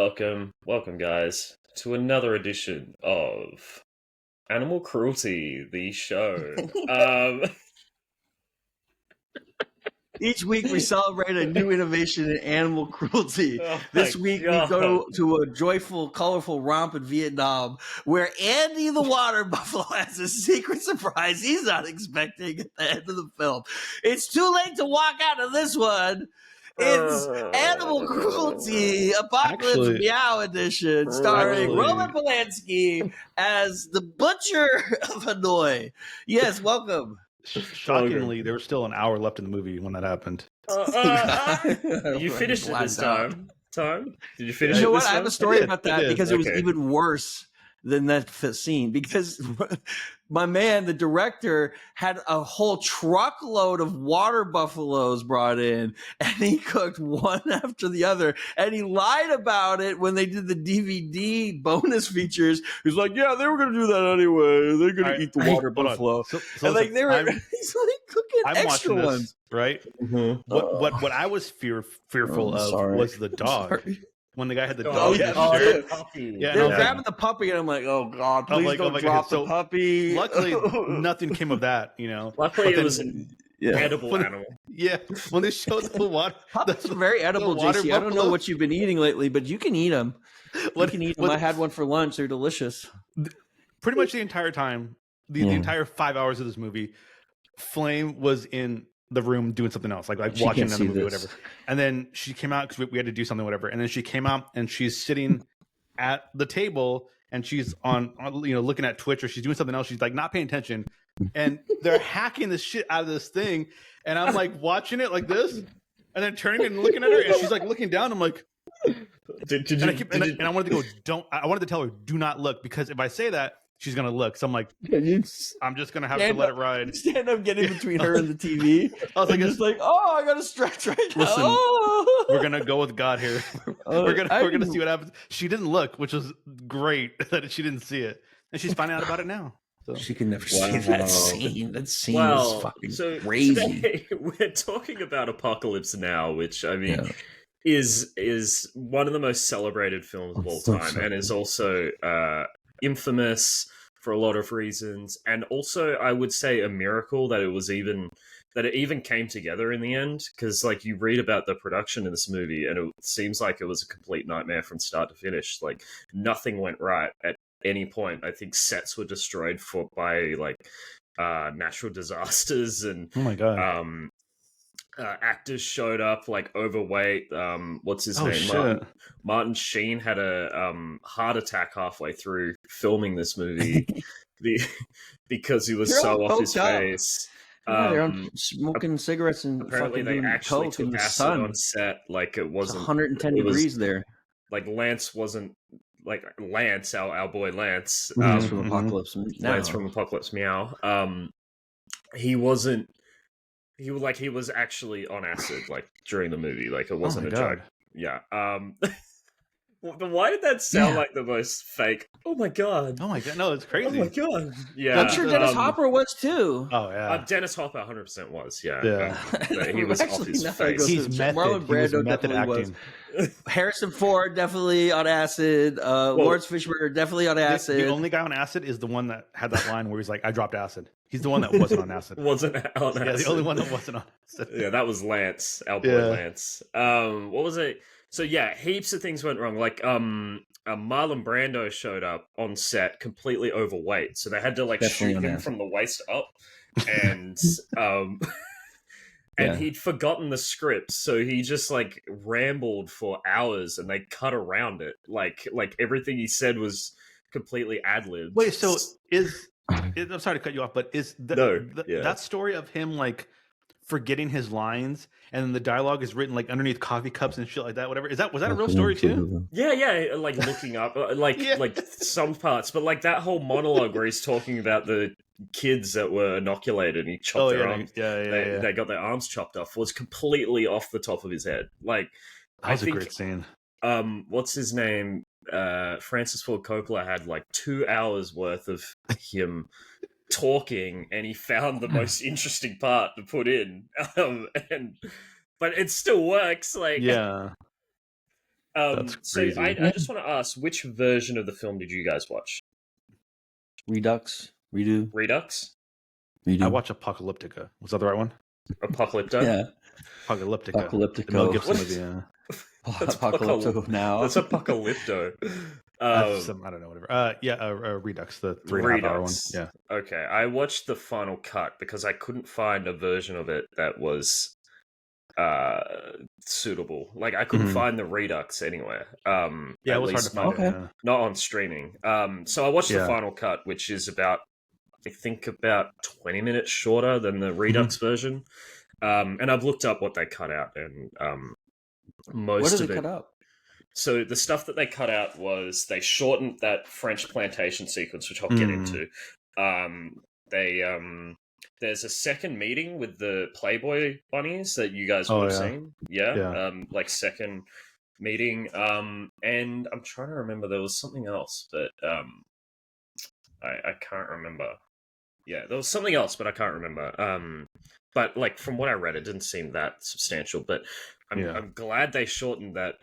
Welcome, guys, to another edition of Animal Cruelty, the show. Each week we celebrate a new innovation in animal cruelty. Oh This my week God. we go to a joyful, colorful romp in Vietnam where Andy the water buffalo has a secret surprise he's not expecting at the end of the film. It's too late to walk out of this one. It's Animal Cruelty Apocalypse Meow Edition, starring Roman Polanski as the Butcher of Hanoi. Yes, welcome. Shockingly, there was still an hour left in the movie when that happened. You finished it this time? Did you finish it? You know what? This I have time? a story about that because it was Okay. even worse than that scene. Because my man, the director, had a whole truckload of water buffaloes brought in, and he cooked one after the other. And he lied about it when they did the DVD bonus features. He's like, "Yeah, they were going to do that anyway. They're going to eat the water buffalo." So And like they were, he's like cooking I'm extra watching this, ones. right? Mhm. What I was fearful of was the dog. Sorry. When the guy had the Oh, dog in yeah. his Oh, shirt. yeah. Puppy. Yeah, They were no, grabbing the puppy, and I'm like, "Oh God, please like, don't oh, drop so the puppy." Luckily, nothing came of that, you know. Luckily, But it then- was an Yeah. edible animal. Yeah, when they showed the water, Puppets are very edible, water JC. I don't know buffalo. what you've been eating lately, but you can eat them. What- You can eat them. what- I had one for lunch. They're delicious. pretty much the entire time, the entire 5 hours of this movie, Flame was in the room doing something else, like She watching can't another see movie, this. whatever. And then she came out because we had to do something, whatever. And then she came out and she's sitting at the table and she's on, looking at Twitch, or she's doing something else. She's like not paying attention, and they're hacking the shit out of this thing. And I'm like watching it like this, and then turning and looking at her, and she's like looking down. I'm like, Did and you? I wanted to go, I wanted to tell her, do not look, because if I say that, she's gonna look. So I'm like, I'm just gonna have to let it ride. Stand up, get in between her and the TV. I was like, just like, oh, I got to stretch right now. Listen, Oh. we're gonna go with God here. We're gonna see what happens. She didn't look, which was great that she didn't see it, and she's finding out about it now. So She can never see Wow. that scene. That scene Well, is fucking so crazy. today we're talking about Apocalypse Now, which I mean Yeah. is one of the most celebrated films of all time, and is also infamous for a lot of reasons, and also I would say a miracle that it even came together in the end, because like you read about the production of this movie and it seems like it was a complete nightmare from start to finish. Like nothing went right at any point. I think sets were destroyed by like natural disasters, and oh my god, actors showed up like overweight. What's his name? shit. Martin Sheen had a heart attack halfway through filming this movie because he was They're so all off his coked up. face. Yeah, they're on smoking cigarettes and Apparently, fucking they doing actually coke in took the acid sun. on set. Like it It's wasn't 110 it was- degrees there. like Lance wasn't like Lance, our boy Lance. Lance from Apocalypse Now. Lance from Apocalypse Meow. He wasn't. He was actually on acid like during the movie. Like it wasn't a joke. Yeah. Why did that sound like the most fake? Oh my god. No, it's crazy. Oh my god. Yeah. I'm sure Dennis Hopper was too. Oh yeah. Dennis Hopper 100% was. Yeah. Yeah. He was Actually, off his now that I go face. through He's it, method. Marlon He was Brando method definitely acting. was. Harrison Ford definitely on acid. Lawrence Fishburne definitely on acid. The only guy on acid is the one that had that line where he's like, "I dropped acid." He's the one that wasn't on acid. Wasn't on acid. Yeah, the only one that wasn't on acid. Yeah, that was Lance, our boy Lance. What was it? So yeah, heaps of things went wrong. Like Marlon Brando showed up on set completely overweight, so they had to like Definitely shoot on him acid. from the waist up, and and he'd forgotten the script, so he just like rambled for hours, and they cut around it. Like everything he said was completely ad-libbed. Wait, so I'm sorry to cut you off, but is that story of him like forgetting his lines and then the dialogue is written like underneath coffee cups and shit like that, whatever, was that a real story too? Yeah, like looking up like some parts, but like that whole monologue where he's talking about the kids that were inoculated and he chopped their arms. They got their arms chopped off, was completely off the top of his head. Like that was a great scene. What's his name? Francis Ford Coppola had like 2 hours worth of him talking, and he found the most interesting part to put in, but it still works. Like That's So crazy. I just want to ask, which version of the film did you guys watch? Redux, redo, Redux? redo. I watch Apocalyptica. Was that the right one? Apocalypto? Yeah, Apocalyptica. The Mel Apocalyptico. Gibson What? movie. Yeah. That's Apocalypto now. That's Apocalypto. I don't know, whatever. Redux, the 3.5 hour one. Redux. Yeah. Okay, I watched the final cut because I couldn't find a version of it that was suitable. Like I couldn't find the Redux anywhere. Yeah, it at was hard to least find. Okay. It, not on streaming. So I watched the Yeah. final cut, which is about 20 minutes shorter than the Redux version. And I've looked up what they cut out, and most What did of they it. cut out? So the stuff that they cut out was they shortened that French plantation sequence, which I'll get into. There's a second meeting with the Playboy bunnies that you guys would have seen. Yeah. Like second meeting. And I'm trying to remember, there was something else, but I can't remember. Yeah, there was something else, but I can't remember. But like from what I read, it didn't seem that substantial. But I'm glad they shortened that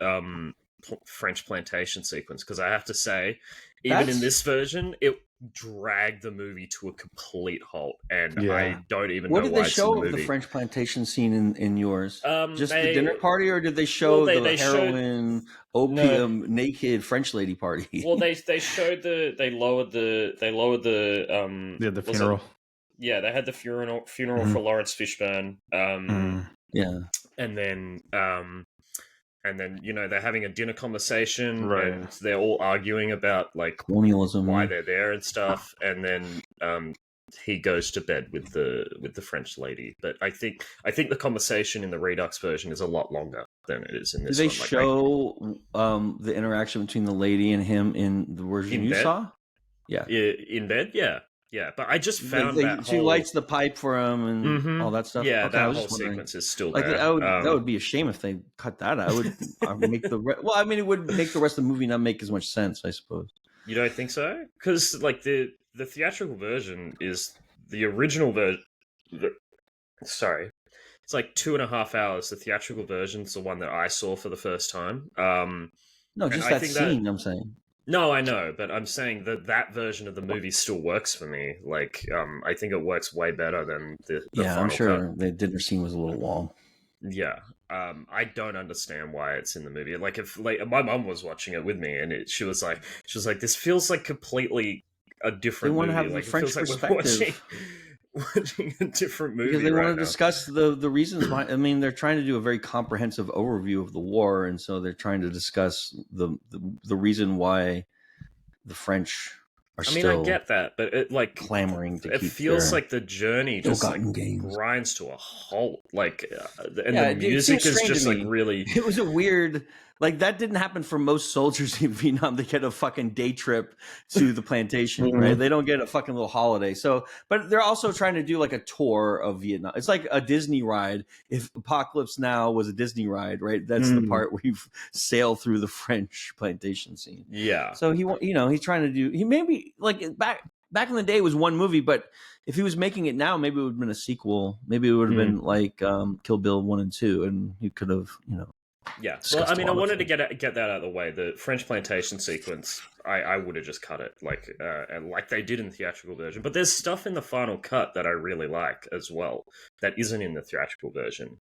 French plantation sequence, because I have to say, even in this version, it dragged the movie to a complete halt, and I don't even know why it's in the movie. What did they show of the French plantation scene in yours? Just the dinner party, or did they show the heroin, opium, naked French lady party? Well, they showed they lowered the the funeral. Yeah, they had the funeral for Lawrence Fishburne. Yeah, and then they're having a dinner conversation, right? And they're all arguing about like colonialism, why they're there and stuff. And then he goes to bed with the French lady. But I think the conversation in the Redux version is a lot longer than it is in this. Did they show the interaction between the lady and him in the version you saw? Yeah, in bed. Yeah, but I just found that she lights the pipe for him and all that stuff. Yeah, okay, that whole sequence is still there. That would be a shame if they cut that out. I would make the it would make the rest of the movie not make as much sense, I suppose. You don't think so? Because like the theatrical version is the original version. Sorry, it's like 2.5 hours. The theatrical version's the one that I saw for the first time. No, just that scene. I'm saying. No, I know, but I'm saying that version of the movie still works for me. Like, I think it works way better than the final I'm sure cut. the dinner scene was a little long. Yeah, I don't understand why it's in the movie. Like, if my mum was watching it with me, and she was like, this feels like completely a different movie. They want to have like, the French perspective. Watching a different movie because they want to discuss the reasons why. I mean, they're trying to do a very comprehensive overview of the war, and so they're trying to discuss the reason why the French are still. I get that, but it like clamoring to it keep. Feels like the journey just like grinds to a halt. Like, and the music is just like really. It was a weird. Like, that didn't happen for most soldiers in Vietnam. They get a fucking day trip to the plantation, right? They don't get a fucking little holiday. So, but they're also trying to do like a tour of Vietnam. It's like a Disney ride. If Apocalypse Now was a Disney ride, right? That's the part where you sail through the French plantation scene. Yeah. So he's trying to do. He maybe like back in the day it was one movie, but if he was making it now, maybe it would have been a sequel. Maybe it would have been like Kill Bill 1 and 2, and he could have, Yeah, well, I mean, I wanted to get that out of the way. The French plantation sequence, I would have just cut it like they did in the theatrical version. But there's stuff in the final cut that I really like as well that isn't in the theatrical version.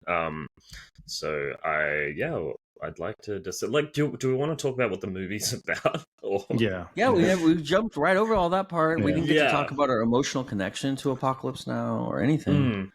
So I'd like to just like do we want to talk about what the movie's about? We jumped right over all that part. We didn't get to talk about our emotional connection to Apocalypse Now or anything.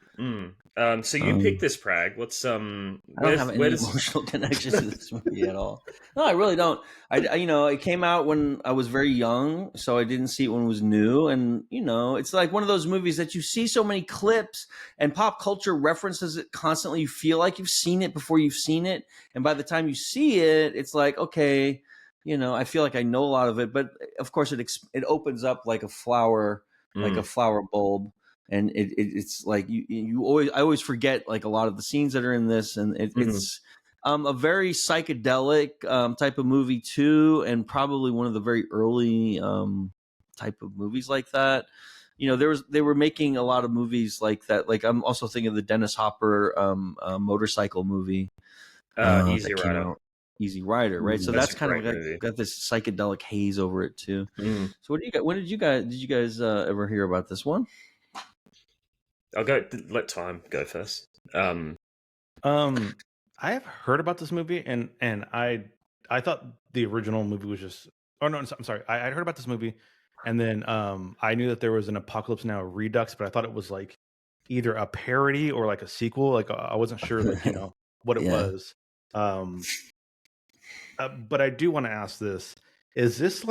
So you picked this, Prag. What's I don't have any emotional connection to this movie at all. No, I really don't. It came out when I was very young, so I didn't see it when it was new. And it's like one of those movies that you see so many clips and pop culture references it constantly. You feel like you've seen it before you've seen it, and by the time you see it, it's like, okay, I feel like I know a lot of it. But of course, it opens up like a flower, like a flower bulb. And it's like I always forget like a lot of the scenes that are in this, and it's a very psychedelic type of movie too, and probably one of the very early type of movies like that. They were making a lot of movies like that. Like I'm also thinking of the Dennis Hopper motorcycle movie, Easy Rider. Easy Rider, right? So that's a kind of great movie. got this psychedelic haze over it too. Mm. So what do you got? When did you guys ever hear about this one? I'll go. Let time go first. I have heard about this movie, and I thought the original movie was just. Oh no, I'm sorry. I heard about this movie, and then I knew that there was an Apocalypse Now Redux, but I thought it was like either a parody or like a sequel. Like I wasn't sure, like what it was. But I do want to ask this: is this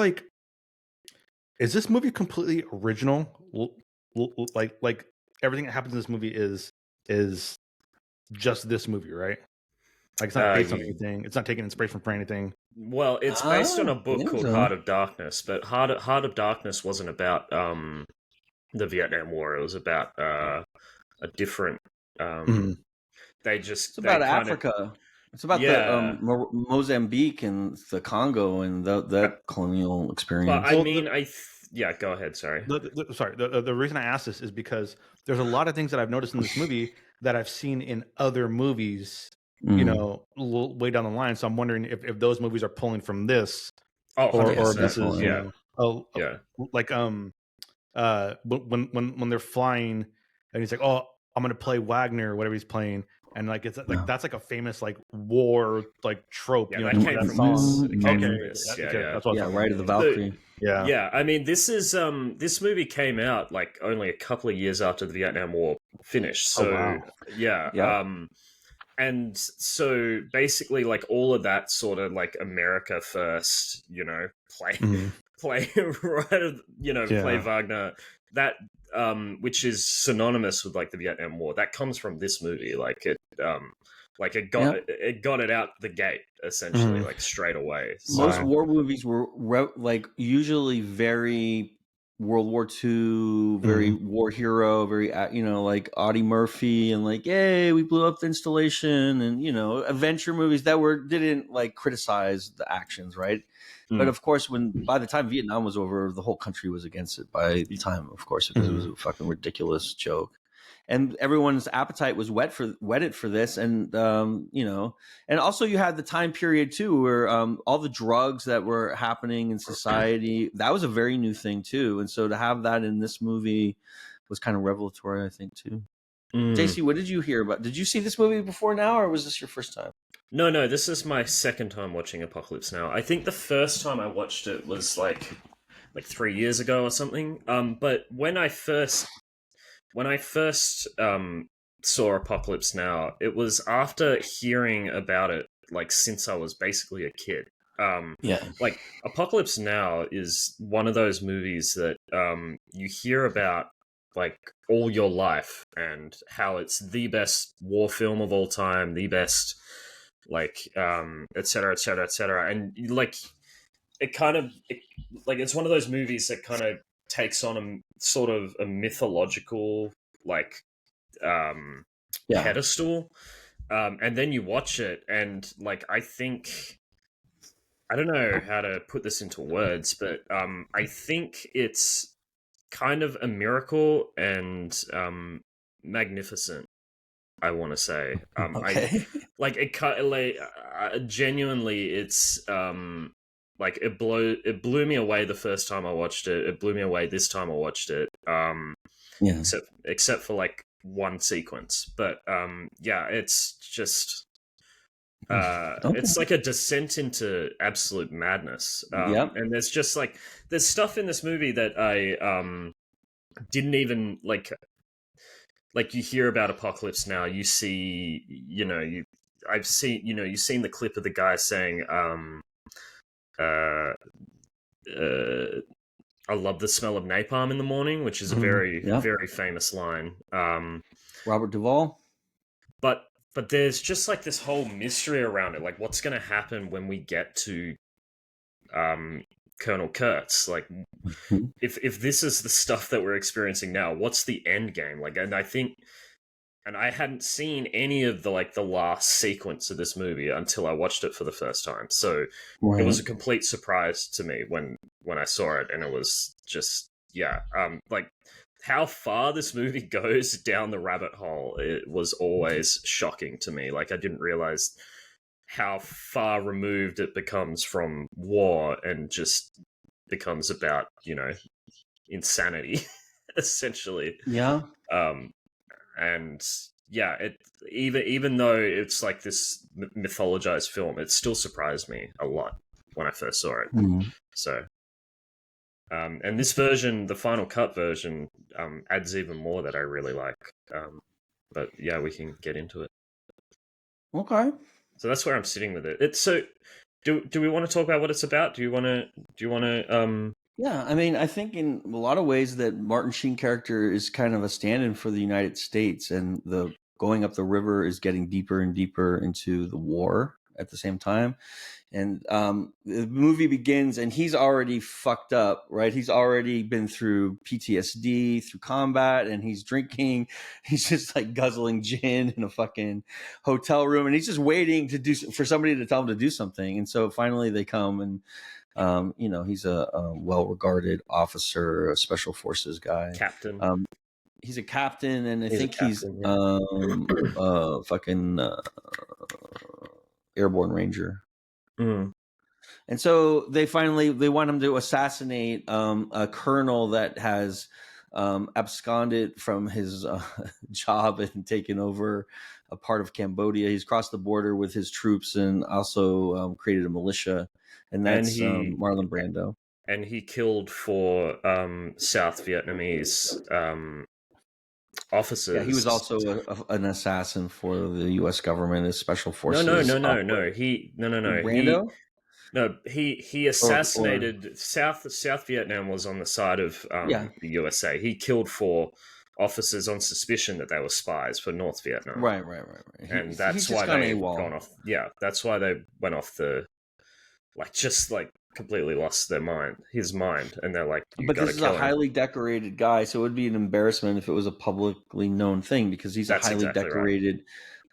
movie completely original? Like everything that happens in this movie is just this movie, right? Like it's not based on anything. It's not taking inspiration from anything. Well, it's based on a book called Heart of Darkness, but Heart of Darkness wasn't about the Vietnam War. It was about a different. They just it's about Africa. It's about the Mozambique and the Congo and that colonial experience. But I mean, go ahead. Sorry. The reason I asked this is because there's a lot of things that I've noticed in this movie that I've seen in other movies, way down the line. So I'm wondering if those movies are pulling from this, or this is, like when they're flying and he's like, oh, I'm gonna play Wagner, whatever he's playing. And like it's like that's like a famous like war like trope. Yeah, that came from this. It came from this. That's what Right of the Valkyrie. Yeah. I mean, this is this movie came out like only a couple of years after the Vietnam War finished. So and so basically, like all of that sort of like America first, play play Wagner, that which is synonymous with like the Vietnam War, that comes from this movie. Like it got it out the gate essentially, like straight away. So, most war movies were like usually very World War II, very war hero, very like Audie Murphy and like, hey, we blew up the installation, and adventure movies that didn't like criticize the actions, right? But of course, by the time Vietnam was over, the whole country was against it. By the time, of course, because it was a fucking ridiculous joke, and everyone's appetite was whetted for this, and and also you had the time period too, where all the drugs that were happening in society, that was a very new thing too, and so to have that in this movie was kind of revelatory, I think, too. JC, what did you hear about? Did you see this movie before now, or was this your first time? No, this is my second time watching Apocalypse Now. I think the first time I watched it was like 3 years ago or something. But when I first saw Apocalypse Now, it was after hearing about it like since I was basically a kid. Like Apocalypse Now is one of those movies that you hear about like all your life, and how it's the best war film of all time, the best like et cetera, et cetera, et cetera. And like it's one of those movies that kind of takes on a sort of a mythological like pedestal, and then you watch it, and like I don't know how to put this into words, but I think it's kind of a miracle and magnificent, I want to say. Genuinely, it's like it blew me away the first time I watched it. It blew me away this time I watched it. Except for like one sequence, but it's just it's like a descent into absolute madness. And there's just there's stuff in this movie that I didn't even like you hear about Apocalypse Now, you see, you've seen the clip of the guy saying, I love the smell of napalm in the morning, which is a very, very famous line. Robert Duvall. But there's just like this whole mystery around it. Like, what's going to happen when we get to Colonel Kurtz? Like, if this is the stuff that we're experiencing now, what's the end game? Like, and I hadn't seen any of the last sequence of this movie until I watched it for the first time. So it was a complete surprise to me when I saw it, and it was just like how far this movie goes down the rabbit hole. It was always shocking to me. Like, I didn't realize how far removed it becomes from war and just becomes about, insanity, essentially. Yeah. And yeah, it even though it's like this mythologized film, it still surprised me a lot when I first saw it. Mm-hmm. So, and this version, the final cut version, adds even more that I really like. But yeah, we can get into it. Okay. So that's where I'm sitting with it. It's so. Do we want to talk about what it's about? Do you want to? Yeah, I mean, I think in a lot of ways that Martin Sheen character is kind of a stand-in for the United States, and the going up the river is getting deeper and deeper into the war at the same time. And the movie begins, and he's already fucked up, right? He's already been through PTSD, through combat, and he's drinking. He's just like guzzling gin in a fucking hotel room, and he's just waiting for somebody to tell him to do something. And so finally, they come and. He's a well-regarded officer, a special forces guy. Captain. He's a captain, and I think he's fucking airborne ranger. Mm. And so they want him to assassinate a colonel that has absconded from his job and taken over a part of Cambodia. He's crossed the border with his troops and also created a militia. And that's Marlon Brando. And he killed 4 South Vietnamese officers. Yeah, he was also an assassin for the U.S. government as special forces. No. Brando? He assassinated South Vietnam was on the side of the USA. He killed 4 officers on suspicion that they were spies for North Vietnam. Right. And that's why they've gone off. Yeah, that's why they went off the completely lost his mind, and they're like, but this is a highly decorated guy, so it would be an embarrassment if it was a publicly known thing, because he's a highly decorated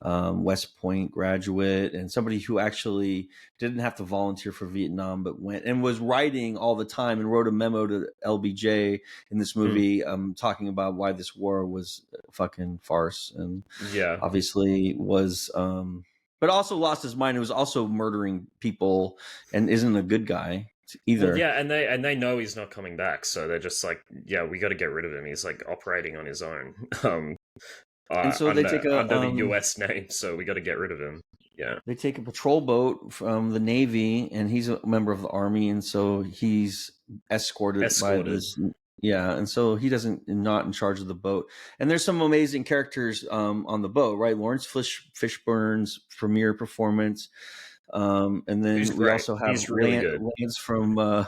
West Point graduate and somebody who actually didn't have to volunteer for Vietnam, but went and was writing all the time and wrote a memo to LBJ in this movie talking about why this war was a fucking farce, and obviously was but also lost his mind. It was also murdering people and isn't a good guy either. Well, yeah, and they know he's not coming back, so they're just like, yeah, we got to get rid of him. He's like operating on his own, and so they take under the U.S. name, so we got to get rid of him. Yeah, they take a patrol boat from the Navy, and he's a member of the Army, and so he's escorted. By this. Yeah, and so he not in charge of the boat. And there's some amazing characters on the boat, right? Lawrence Fishburne's premiere performance, and then we also have Lance from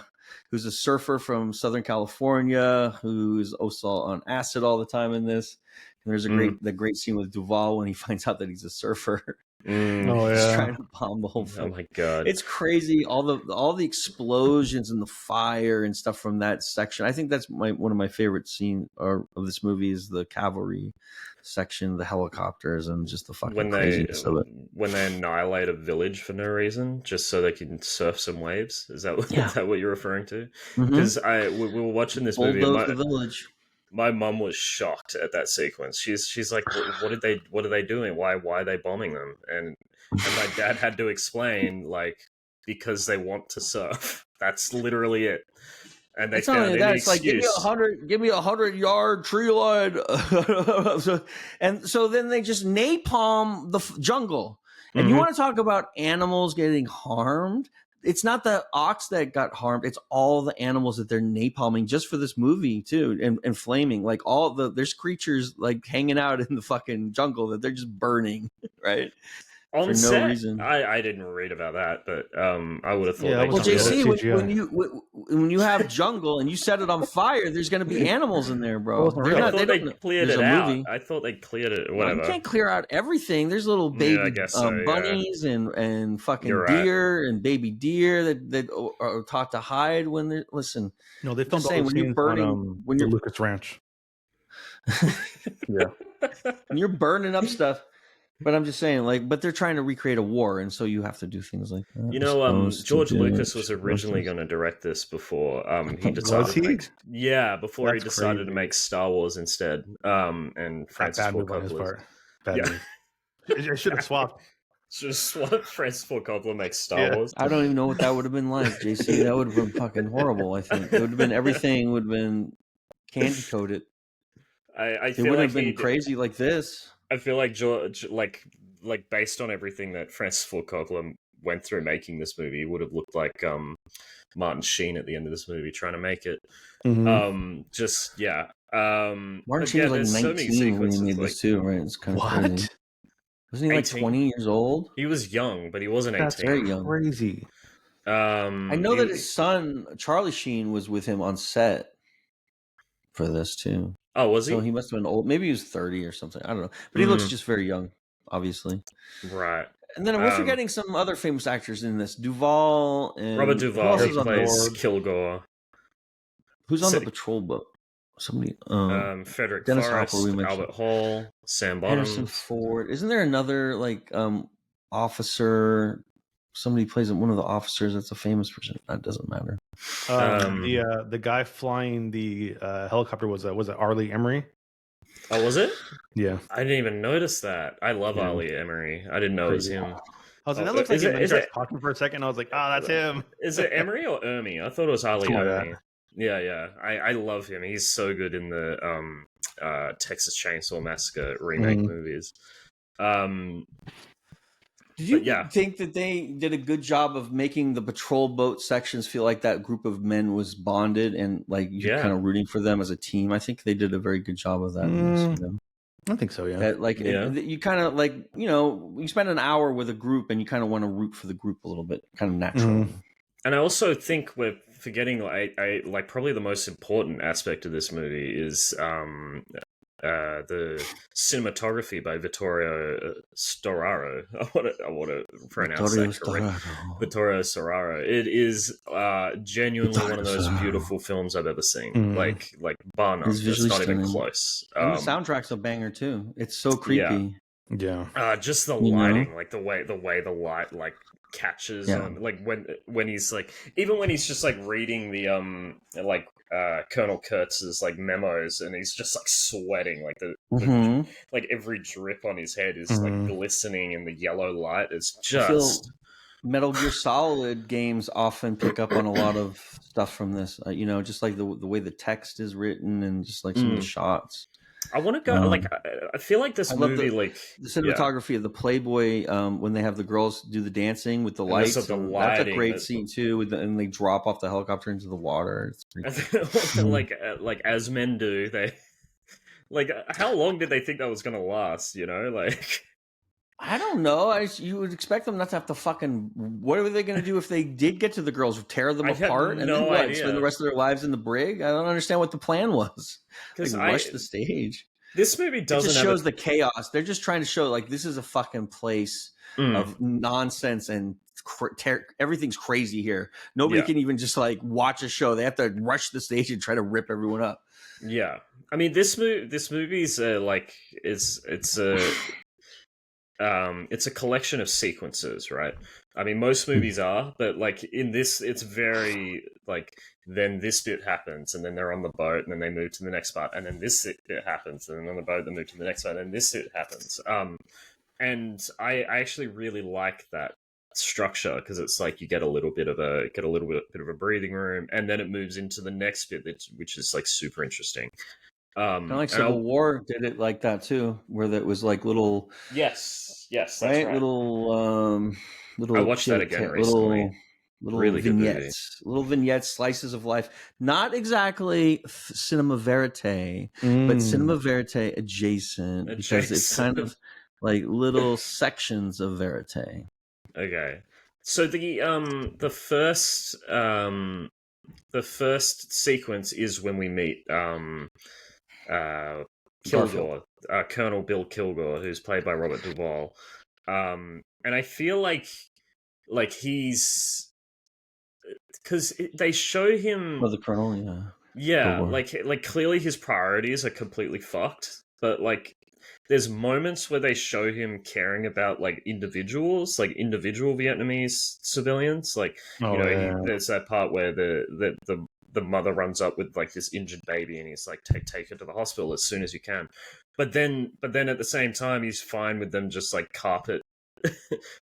who's a surfer from Southern California, who's also on acid all the time in this. And there's the great scene with Duvall when he finds out that he's a surfer. He's trying to bomb the whole film. Oh my god, it's crazy! All the explosions and the fire and stuff from that section. I think that's one of my favorite scenes of this movie is the cavalry section, the helicopters, and just the fucking craziness of it. When they annihilate a village for no reason, just so they can surf some waves. Is that what you're referring to? Because we were watching this movie. The village. My mum was shocked at that sequence. She's like, what are they doing? Why are they bombing them? And my dad had to explain, like, because they want to surf. That's literally it. And they found any excuse. Like, give me 100-yard tree line. And so then they just napalm the jungle. And you want to talk about animals getting harmed? It's not the ox that got harmed. It's all the animals that they're napalming just for this movie too, and flaming. Like there's creatures like hanging out in the fucking jungle that they're just burning, right? On set? No reason. I didn't read about that, but I would have thought. Yeah, well, JC, when you have jungle and you set it on fire, there's going to be animals in there, bro. I thought they cleared it out. I thought they cleared it. Whatever. You can't clear out everything. There's little baby bunnies and fucking deer and baby deer that are taught to hide when they're listen. No, they filmed all the scenes on the Lucas Ranch. Yeah, when you're burning up stuff. But I'm just saying, but they're trying to recreate a war, and so you have to do things like that. George Lucas was originally going to direct this before he decided. Before he decided to make Star Wars instead. And Francis Ford Coppola. I should have swapped. Just what Francis Ford Coppola makes Star Yeah. Wars. I don't even know what that would have been like, JC. That would have been fucking horrible. I think it would have been everything would have been candy coated. I It feel wouldn't like have been crazy like this. I feel like George, like based on everything that Francis Ford Coppola went through making this movie, it would have looked like Martin Sheen at the end of this movie trying to make it. Just yeah. Martin Sheen was like there's so many 19 when he sequences. made Like, this too, right? It's kind of What? crazy. Wasn't he like 18? 20 years old? He was young, but he wasn't 18. That's very young. crazy. I know that his son, Charlie Sheen, was with him on set for this too. Oh, was he? So he must have been old. Maybe he was 30 or something. I don't know. But he looks just very young, obviously. Right. And then we're forgetting some other famous actors in this. Duvall and Robert Duvall, who he else is on plays board? Kilgore. Who's on the patrol boat? Somebody. Frederick Dennis Forrest, Hopper, we mentioned. Albert Hall, Sam Harrison Bottoms. Ford. Isn't there another like officer? Somebody plays one of the officers. That's a famous person. That doesn't matter. The guy flying the helicopter was it Arlie Emery? Oh, was it? Yeah, I didn't even notice that. I love Ali Emery. I didn't know it was him. I was like, that looks like him. And he starts talking for a second. I was like, oh, that's him. Is it Emery or Ermy? I thought it was Ali Something like Emery. Yeah. I love him. He's so good in the Texas Chainsaw Massacre remake movies. Did you think that they did a good job of making the patrol boat sections feel like that group of men was bonded and like you're kind of rooting for them as a team? I think they did a very good job of that. In this, you know? I think so, yeah. That, you kind of like, you know, you spend an hour with a group and you kind of want to root for the group a little bit, kind of naturally. And I also think we're forgetting like probably the most important aspect of this movie is the cinematography by Vittorio Storaro. I want to pronounce that correct. Vittorio Storaro. It is genuinely one of the most beautiful films I've ever seen. Like bar none. It's not even close. And the soundtrack's a banger too. It's so creepy. Yeah. Just the lighting, like the way the light like catches on, like when he's like, even when he's just like reading the Colonel Kurtz's like memos, and he's just like sweating, like the like every drip on his head is like glistening in the yellow light. It's just Metal Gear Solid games often pick up on a lot of stuff from this. You know, just like the way the text is written and just like some of the shots. I want to go I feel like this movie, like the cinematography of the Playboy when they have the girls do the dancing with the lights. That's a great scene too, and they drop off the helicopter into the water. It's pretty cool. like as men do, they like how long did they think that was going to last? You know, like. I don't know. You would expect them not to have to fucking. What are they going to do if they did get to the girls? Tear them apart and then what? Spend the rest of their lives in the brig? I don't understand what the plan was. Because rush the stage. This movie doesn't. It just shows the chaos. They're just trying to show like this is a fucking place of nonsense and everything's crazy here. Nobody can even just like watch a show. They have to rush the stage and try to rip everyone up. Yeah, I mean this movie's like it's a collection of sequences, right? I mean, most movies are, but like in this, it's very like, then this bit happens, and then they're on the boat, and then they move to the next part, and then this bit happens, and then on the boat they move to the next part, and then this bit happens. And I actually really like that structure because it's like you get a little bit of a breathing room, and then it moves into the next bit, which is like super interesting. Kind of like Civil War did it like that too, where that was like little yes, that's right. Little I watched that again recently. Little really vignettes, slices of life. Not exactly cinema verite, but cinema verite adjacent because it's kind of like little sections of verite. Okay, so the first sequence is when we meet Kilgore, Colonel Bill Kilgore, who's played by Robert Duvall, and I feel like he's because they show him the Colonel, like clearly his priorities are completely fucked, but like there's moments where they show him caring about like individual Vietnamese civilians, like there's that part where the mother runs up with like this injured baby and he's like take her to the hospital as soon as you can, but then at the same time he's fine with them just like carpet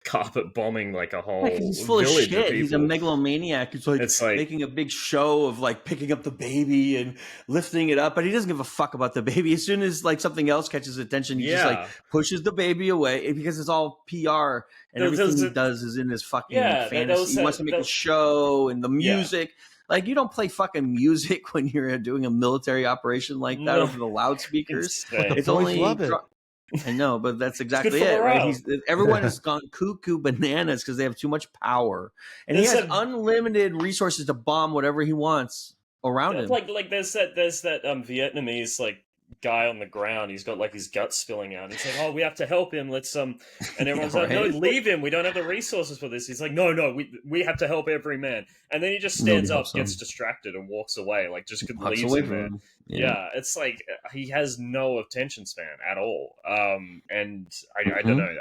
carpet bombing like a whole Yeah, 'cause he's full of village of shit. He's a people. megalomaniac who's like, It's like, making a big show of like picking up the baby and lifting it up, but he doesn't give a fuck about the baby. As soon as like something else catches his attention, he just like yeah, pushes the baby away because it's all PR and everything he does is in his fucking fantasy. He wants to make a show and the music. Like, you don't play fucking music when you're doing a military operation like that No, over the loudspeakers. insane. It's boys only love it. I know, but that's exactly for it, right? morale. Everyone has gone cuckoo bananas because they have too much power, and he has unlimited resources to bomb whatever he wants around him. Like there's that Vietnamese like guy on the ground. He's got like his guts spilling out. He's like, "Oh, we have to help him. Let's and everyone's like, "No, leave him. We don't have the resources for this." He's like, "No, we have to help every man." And then he just stands up, gets distracted, and walks away. Like just leaves him there. Yeah, it's like he has no attention span at all. And I don't know.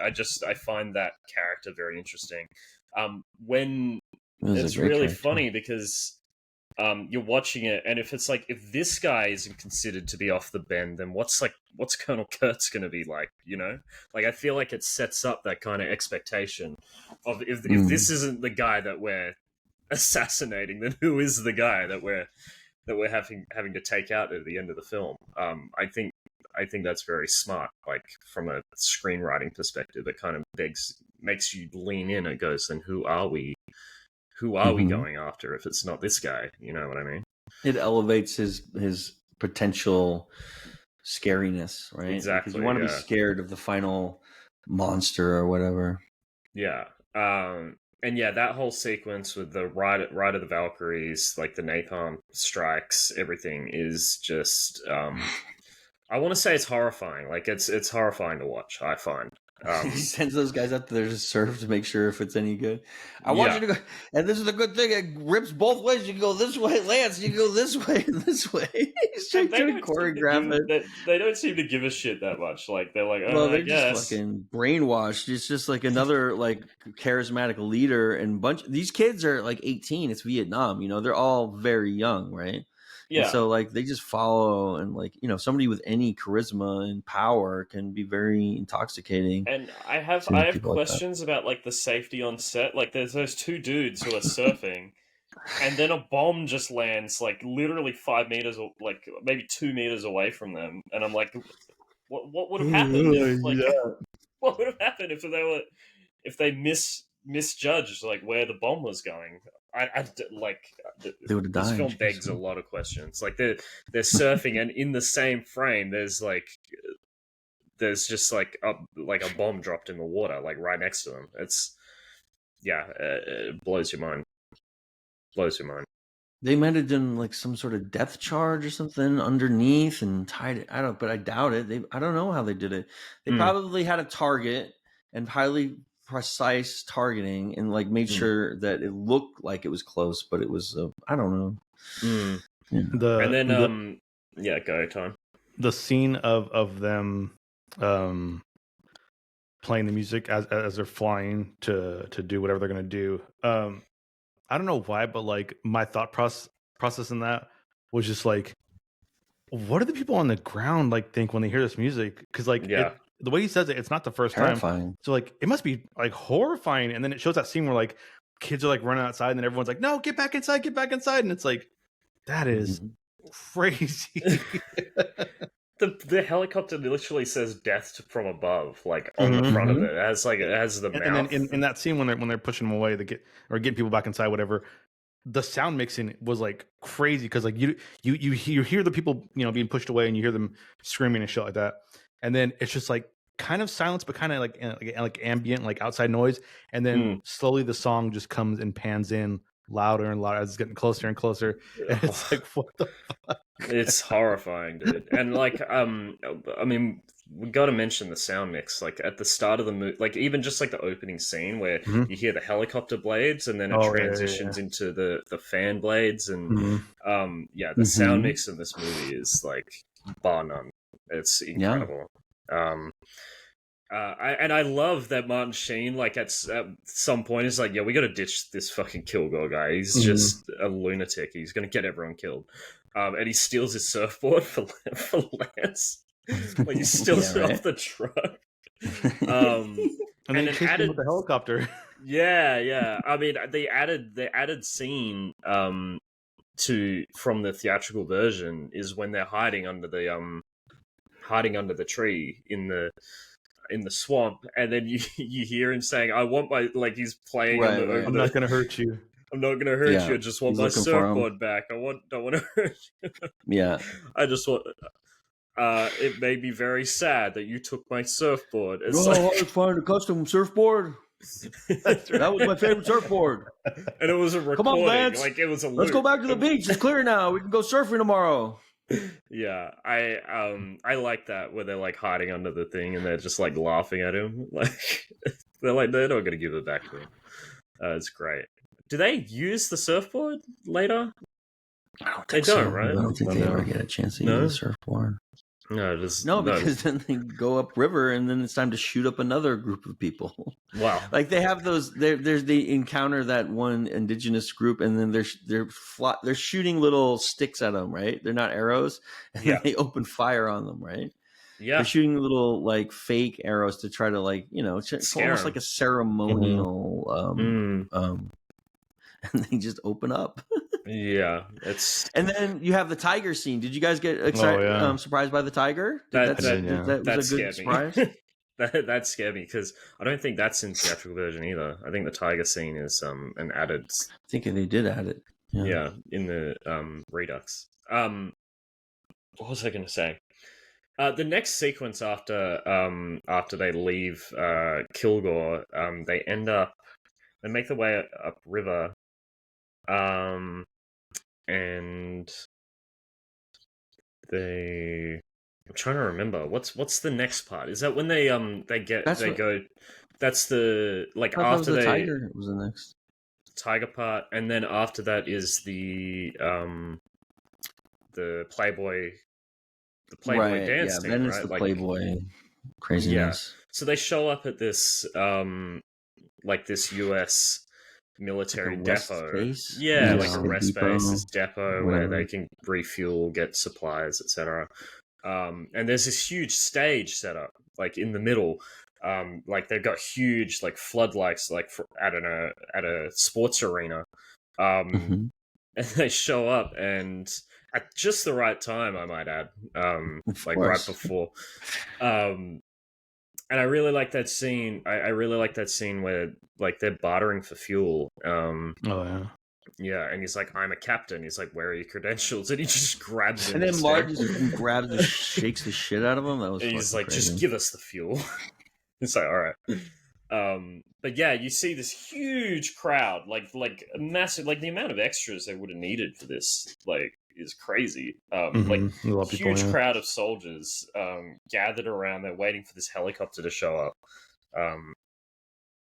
I find that character very interesting. When it's really funny because you're watching it, and if this guy isn't considered to be off the bend, then what's Colonel Kurtz going to be like? You know, like I feel like it sets up that kind of expectation of if this isn't the guy that we're assassinating, then who is the guy that we're having to take out at the end of the film. I think that's very smart. Like from a screenwriting perspective, it kind of makes you lean in. It goes, then who are we? Who are we going after if it's not this guy? You know what I mean? It elevates his potential scariness, right? Exactly. Because you want to be scared of the final monster or whatever. Yeah. And yeah, that whole sequence with the ride of the Valkyries, like the napalm strikes, everything is just I want to say it's horrifying. Like it's horrifying to watch, I find. He sends those guys up there to surf to make sure if it's any good. I want you to go, and this is a good thing. It rips both ways. You can go this way, Lance. You can go this way and this way. He's trying to choreograph it. They don't seem to give a shit that much. Like they're like, well, they're just fucking brainwashed. It's just like another like charismatic leader, and these kids are like 18. It's Vietnam. You know, they're all very young, right? Yeah. And so like they just follow, and like, you know, somebody with any charisma and power can be very intoxicating. And I have questions about like the safety on set. Like there's those two dudes who are surfing, and then a bomb just lands like literally 5 meters or like maybe 2 meters away from them, and I'm like, what would have happened if what would have happened if they misjudged like where the bomb was going? They would have died. This film begs a lot of questions. Like they're surfing, and in the same frame, there's just like a bomb dropped in the water, like right next to them. It's it blows your mind. They might have done like some sort of depth charge or something underneath and tied it. But I doubt it. I don't know how they did it. They probably had a target and highly precise targeting and like made sure that it looked like it was close, but it was I don't know. Yeah. Go time. The scene of them playing the music as they're flying to do whatever they're gonna do. I don't know why, but like my thought process in that was just like, what do the people on the ground like think when they hear this music? Because like the way he says it, it's not the first time. So like it must be like horrifying. And then it shows that scene where like kids are like running outside, and then everyone's like, "No, get back inside, and it's like, that is crazy. The helicopter literally says "death from above," like on the front of it. It has the mouth. And then in that scene when they're pushing them away, getting people back inside, whatever. The sound mixing was like crazy because like you hear the people being pushed away, and you hear them screaming and shit like that, and then it's just like kind of silence, but kind of like ambient, like outside noise, and then slowly the song just comes and pans in louder and louder as it's getting closer and closer, and it's like, what the fuck? It's horrifying, dude. And like I mean, we got to mention the sound mix. Like at the start of the movie, like even just like the opening scene where you hear the helicopter blades, and then it transitions into the fan blades, and the sound mix in this movie is like bar none. It's incredible. I love that Martin Sheen, like at some point, is like, we got to ditch this fucking Kilgore guy. He's just a lunatic. He's going to get everyone killed. And he steals his surfboard for Lance. Like he steals it off the truck. And then chased him with the helicopter. Yeah. I mean, they added scene from the theatrical version is when they're hiding under the tree in the swamp, and then you hear him saying, "I want my," like he's playing Right, over I'm the. not gonna hurt you. I'm not gonna hurt Yeah, you. I just want he's my looking for 'em. surfboard back. Don't want to hurt you. Yeah. I just want. It made me very sad that you took my surfboard. It's Oh, I was finding a custom surfboard. That's right. That was my favorite surfboard. And it was a recording. Come on, Lance. Like it was a. Let's go back to the beach. It's clear now. We can go surfing tomorrow. Yeah, I like that where they're like hiding under the thing and they're just like laughing at him. Like they're not gonna give it back to him. It's great. Do they use the surfboard later? I don't think They so. don't, right? I don't think they ever get a chance to use the surfboard. No, because then they go upriver and then it's time to shoot up another group of people. Wow. Like they have those. They encounter that one indigenous group and then they're shooting little sticks at them. Right? They're not arrows, and then they open fire on them. Right? Yeah. They're shooting little like fake arrows to try to like it's almost like a ceremonial. And they just open up. Yeah, it's. And then you have the tiger scene. Did you guys get excited, surprised by the tiger? That was a good surprise. That scared me because I don't think that's in the theatrical version either. I think the tiger scene is an added. I think they did add it. Yeah, in the Redux. What was I going to say? The next sequence after they leave Kilgore, they make their way up river. And I'm trying to remember what's the next part. Is that when they go? That's the like after the tiger was the next tiger part, and then after that is the Playboy dancing. Then it's right? the Playboy craziness. Yeah. So they show up at this this US military depot. Like a rest base, this depot where they can refuel, get supplies, etc. And there's this huge stage set up, like in the middle. Like they've got huge like floodlights, like at a sports arena. And they show up and at just the right time, I might add, right before. And I really like that scene. I really like that scene where like they're bartering for fuel. Yeah, and he's like, "I'm a captain." He's like, "Where are your credentials?" And he just grabs him. And then Mark just grabs and shakes the shit out of him. That was. And he's like, crazy. "Just give us the fuel." It's like, all right. But yeah, you see this huge crowd, like massive, like the amount of extras they would have needed for this, like, is crazy. Like huge crowd of soldiers gathered around. They're waiting for this helicopter to show up,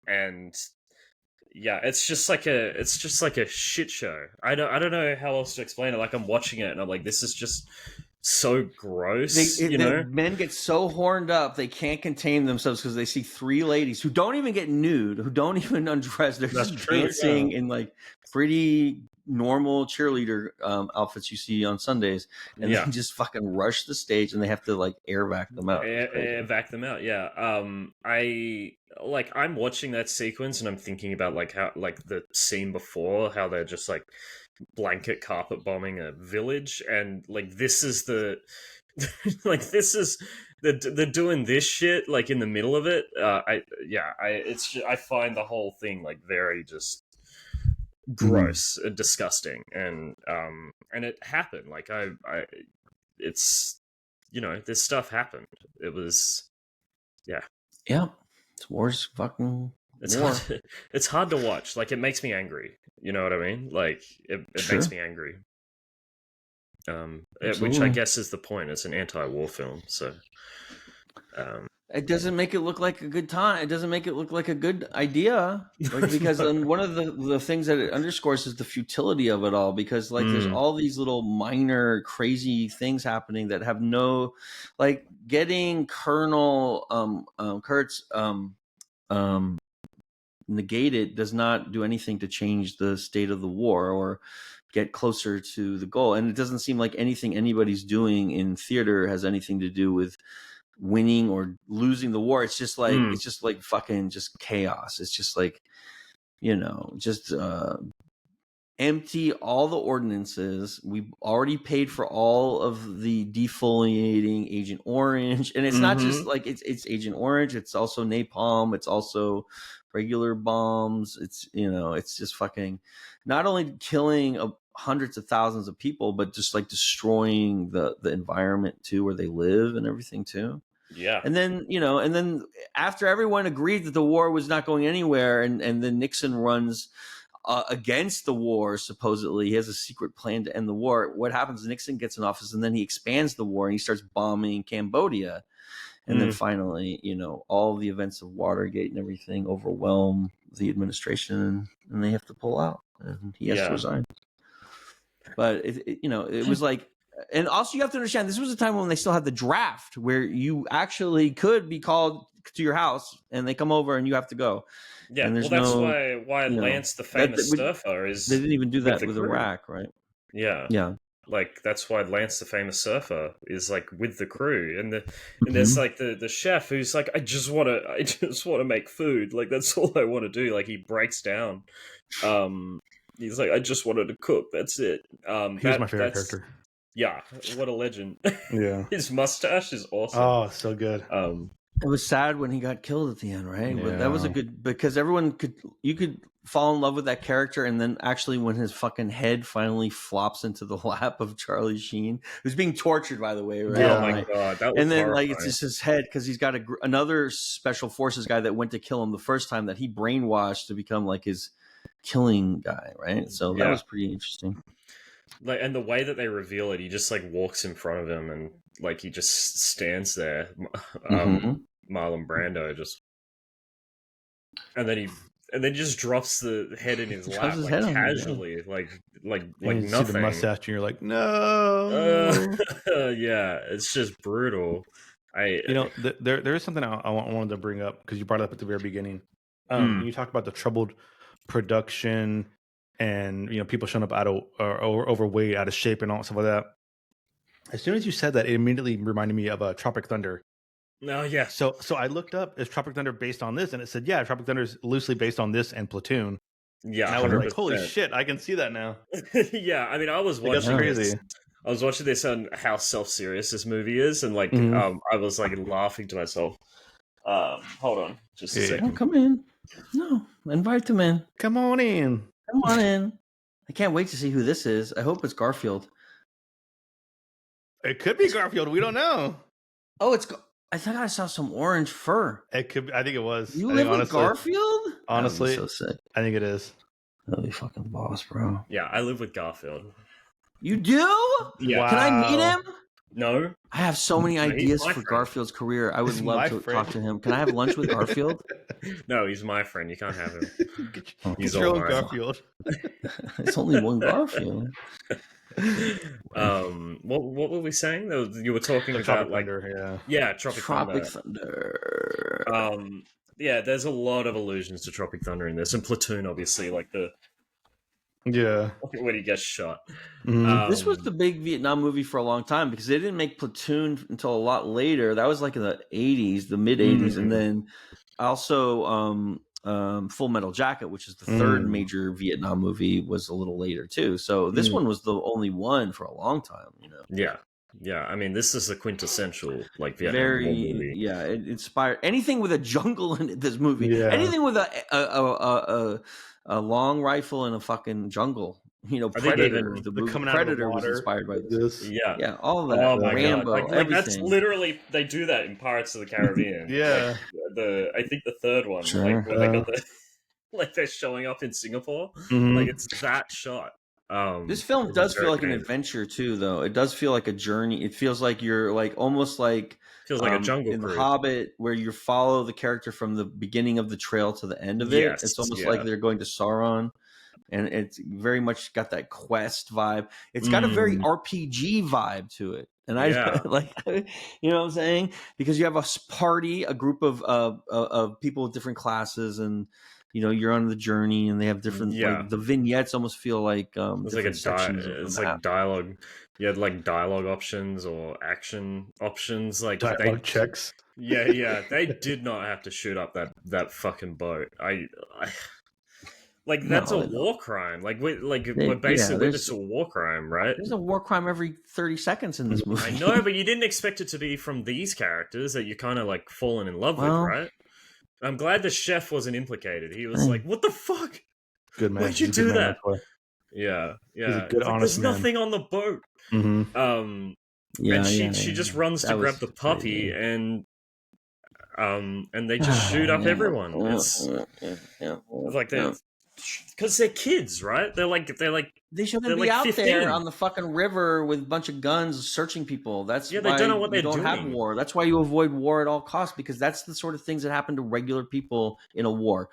and yeah, it's just like a shit show. I don't know how else to explain it. Like I'm watching it and I'm like, this is just so gross. The men get so horned up they can't contain themselves because they see three ladies who don't even get nude, who don't even undress. They're just dancing in like pretty normal cheerleader outfits you see on Sundays, and they just fucking rush the stage and they have to like air vac them out. Vac them out, yeah. I'm watching that sequence and I'm thinking about like how like the scene before, how they're just like blanket carpet bombing a village, and like this is the they're doing this shit like in the middle of it. I find the whole thing like very just gross and disgusting, and it happened. Like it's this stuff happened. It was It's war's fucking. It's hard to watch. Like it makes me angry. You know what I mean? Like it makes me angry. Which I guess is the point. It's an anti-war film, so. It doesn't make it look like a good time. It doesn't make it look like a good idea, because one of the things that it underscores is the futility of it all. Because like there's all these little minor crazy things happening that have no, like getting Colonel Kurtz negated does not do anything to change the state of the war or get closer to the goal. And it doesn't seem like anything anybody's doing in theater has anything to do with winning or losing the war. It's just like fucking just chaos. It's just like, just empty all the ordinances. We already paid for all of the defoliating Agent Orange, and it's not just like it's Agent Orange. It's also napalm. It's also regular bombs. It's it's just fucking not only killing hundreds of thousands of people, but just like destroying the environment too, where they live and everything too. Yeah. And then, and then after everyone agreed that the war was not going anywhere, and then Nixon runs against the war, supposedly. He has a secret plan to end the war. What happens? Nixon gets in office, and then he expands the war, and he starts bombing Cambodia. And then finally, all the events of Watergate and everything overwhelm the administration, and they have to pull out, and he has to resign. But, it was like, and also you have to understand, this was a time when they still had the draft, where you actually could be called to your house, and they come over, and you have to go. Yeah, and well, that's why Lance, the famous surfer, is... They didn't even do that with Iraq, right? Yeah. Yeah. Like, that's why Lance, the famous surfer, is, like, with the crew. And there's, like, the chef who's like, I just want to make food. Like, that's all I want to do. Like, he breaks down. He's like, I just wanted to cook. That's it. He was my favorite character. Yeah, what a legend. Yeah. His mustache is awesome. Oh, so good. It was sad when he got killed at the end, right? Yeah. But that was because you could fall in love with that character, and then actually when his fucking head finally flops into the lap of Charlie Sheen, who's being tortured, by the way, right? Oh my god, that was and then horrifying. like it's just his head, because he's got another special forces guy that went to kill him the first time, that he brainwashed to become like his killing guy, right? So that was pretty interesting. Like, and the way that they reveal it, he just like walks in front of him, and like he just stands there. Marlon Brando just, and then he just drops the head in his lap, like casually, like nothing. See the mustache, and you're like, no. Yeah, it's just brutal. There is something I wanted to bring up, because you brought it up at the very beginning. You talk about the troubled production, and people showing up overweight, out of shape, and all stuff like that. As soon as you said that, it immediately reminded me of Tropic Thunder. Oh yeah. So I looked up, is Tropic Thunder based on this? And it said, yeah, Tropic Thunder is loosely based on this and Platoon. Yeah, and I was like, holy shit, I can see that now. Yeah, I mean, I was watching crazy. I was watching this on how self-serious this movie is, and like, I was like laughing to myself. Hold on, just a second. Oh, come in. No, invite him in. Come on in. Come on in. I can't wait to see who this is. I hope it's Garfield. It could be Garfield. We don't know. Oh, I thought I saw some orange fur. It could. I think it was. You live with Garfield? Honestly, so sick. I think it is. That'll be fucking boss, bro. Yeah, I live with Garfield. You do? Yeah. Wow. Can I meet him? No. I have so many ideas for Garfield's career. I would love to talk to him. Can I have lunch with Garfield? No, he's my friend. You can't have him. He's your own Garfield. It's only one Garfield. What were we saying? You were talking about Tropic Thunder, Tropic Thunder. Yeah, there's a lot of allusions to Tropic Thunder in this, and Platoon, obviously, like when he gets shot. This was the big Vietnam movie for a long time, because they didn't make Platoon until a lot later. That was like in the 80s, the mid 80s, and then also Full Metal Jacket, which is the third major Vietnam movie, was a little later too. So this one was the only one for a long time, Yeah, I mean, this is the quintessential like Vietnam movie. Yeah, it inspired anything with a jungle in this movie. Yeah. Anything with a long rifle in a fucking jungle. Predator. The movie Predator was inspired by this. Yeah, all of that. Oh my Rambo, god! Like that's literally, they do that in Pirates of the Caribbean. Yeah, I think the third one, sure. like when they got like they're showing up in Singapore. Like it's that shot. This film does feel like an adventure too, though. It does feel like a journey. It feels like you're like almost like feels like a jungle in cruise. The Hobbit, where you follow the character from the beginning of the trail to the end of it. Yes, it's almost like they're going to Sauron, and it's very much got that quest vibe. It's got a very RPG vibe to it And I like, you know what I'm saying? Because you have a party, a group of people with different classes, and you know you're on the journey, and they have different like the vignettes almost feel like it's different sections of it's the map. like dialogue. You had like dialogue options or action options, like dialogue checks. Yeah, they did not have to shoot up that fucking boat. I like that's a war crime. Like we're basically witness a war crime, right? There's a war crime every 30 seconds in this movie. I know, but you didn't expect it to be from these characters that you kind of like fallen in love with, right? I'm glad the chef wasn't implicated. He was like, "What the fuck? Good man. Why'd you do that?" Yeah. He's a good, honest There's man. nothing on the boat. Mm-hmm. And she just runs to grab the puppy, and they just shoot up everyone. It's like because they're kids, right? They're like they shouldn't be out 15. There on the fucking river with a bunch of guns searching people. That's why they don't know what they're doing. Have war. That's why you avoid war at all costs, because that's the sort of things that happen to regular people in a war.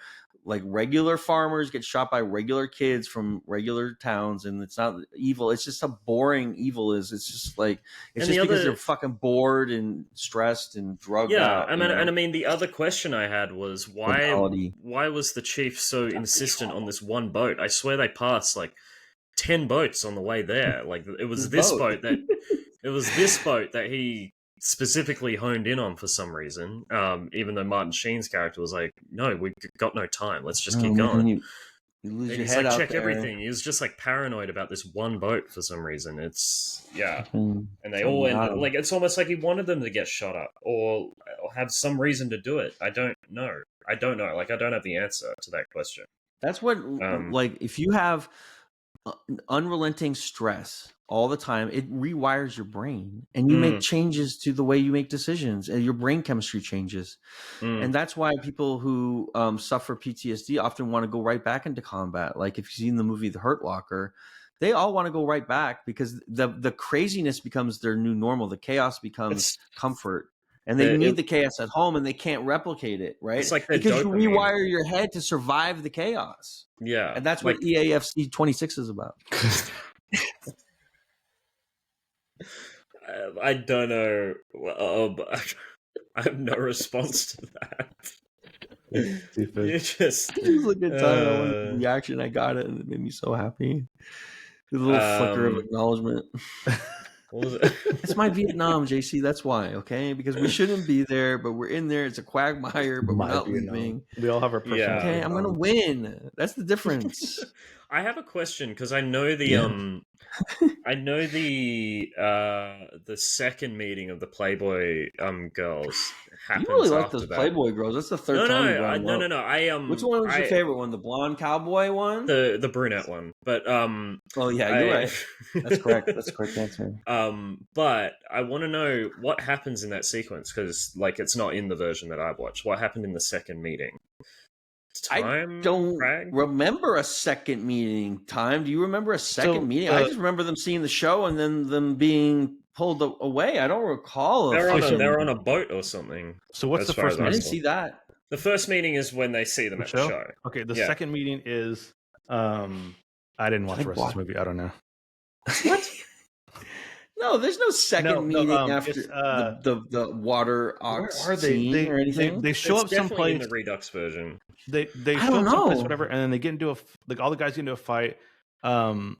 Like regular farmers get shot by regular kids from regular towns, and it's not evil. It's just how boring evil is. It's just like it's just because they're fucking bored and stressed and drugged out. I mean, the other question I had was why was the chief so insistent on this one boat? I swear they passed like 10 boats on the way there. Like it was this boat that he specifically honed in on for some reason, even though Martin Sheen's character was like, no, we've got no time, let's just keep going. You lose your head like, out check there. Everything. He was just like paranoid about this one boat for some reason. It's and they all end, like it's almost like he wanted them to get shot up or have some reason to do it. I don't know. Like I don't have the answer to that question. That's what like if you have unrelenting stress all the time, it rewires your brain, and you make changes to the way you make decisions, and your brain chemistry changes. And that's why people who suffer PTSD often want to go right back into combat. Like if you've seen the movie The Hurt Locker, they all want to go right back because the craziness becomes their new normal. The chaos becomes comfort. And they need the chaos at home, and they can't replicate it, right? It's like because dopamine. You rewire your head to survive the chaos. Yeah. And that's what EAFC 26 is about. I don't know. I have no response to that. It was a good time. I wanted the reaction. I got it, and it made me so happy. The little flicker of acknowledgement. What was it? It's my Vietnam, JC. That's why, okay? Because we shouldn't be there, but we're in there. It's a quagmire, but we're not leaving. We all have our personal. Okay, I'm gonna win. That's the difference. I have a question because I know the I know the second meeting of the Playboy girls happens. You really like after those that. Playboy girls. That's the third time. No. Which one was your favorite one? The blonde cowboy one? The brunette one. But oh yeah, you're right. That's correct. That's the correct answer. But I want to know what happens in that sequence because like it's not in the version that I've watched. What happened in the second meeting? I don't remember a second meeting. Time? Do you remember a second meeting? I just remember them seeing the show and then them being pulled away. I don't recall. They're on a boat or something. So what's the first meeting? I didn't see that. The first meeting is when they see them at the show. Okay, the second meeting is I didn't watch the rest of this movie. I don't know. What? No, there's no second meeting after the water ox scene or anything. They show up someplace in the Redux version. They show up someplace, whatever, and then they get into all the guys get into a fight. Martin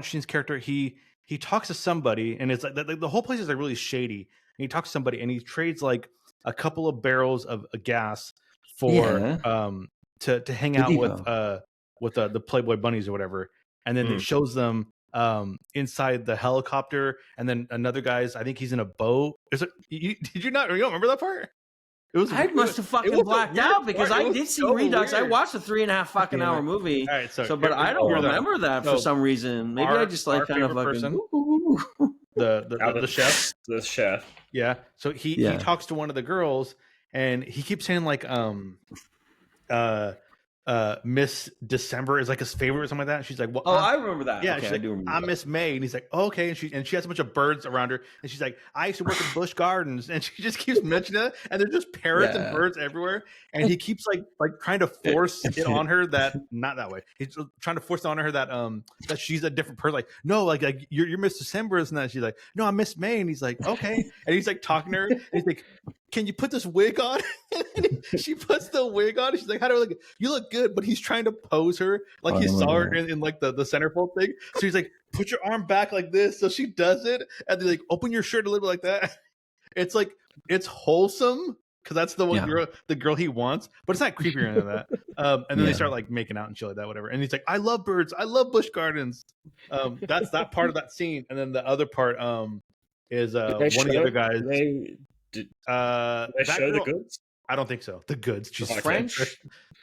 Sheen's character, he talks to somebody, and it's like the whole place is like really shady. And he talks to somebody, and he trades like a couple of barrels of gas for to hang out with the Playboy bunnies or whatever, and then it shows them inside the helicopter, and then another guy's, I think he's in a boat. Did you don't remember that part? I must have fucking blacked out because I did see Redux. Weird. I watched a 3.5 fucking hour movie. All right, but I don't remember that for some reason. Maybe I just like kind of fucking the chef. The chef. Yeah. So he talks to one of the girls, and he keeps saying like Miss December is like his favorite or something like that. And she's like, well, I remember that. Yeah, okay, she's like, I'm Miss May, and he's like, oh, okay, and she has a bunch of birds around her, and she's like, I used to work at Busch Gardens, and she just keeps mentioning it, and there's just parrots and birds everywhere, and he keeps like trying to force it on her that not that way. He's trying to force it on her that that she's a different person. Like, no, like you're Miss December, isn't that? She's like, no, I'm Miss May, and he's like, okay, and he's like talking to her, and he's like, can you put this wig on? And she puts the wig on. And she's like, how do I look? You look good, but he's trying to pose her like he saw her in like the centerfold thing. So he's like, put your arm back like this. So she does it, and they're like, open your shirt a little bit like that. It's like it's wholesome because that's the one girl, the girl he wants, but it's not creepy or anything like that. And then they start like making out and shit like that, whatever. And he's like, I love birds. I love Busch Gardens. That's that part of that scene, and then the other part is one of the other guys. Did they show the goods? I don't think so. The goods. She's French.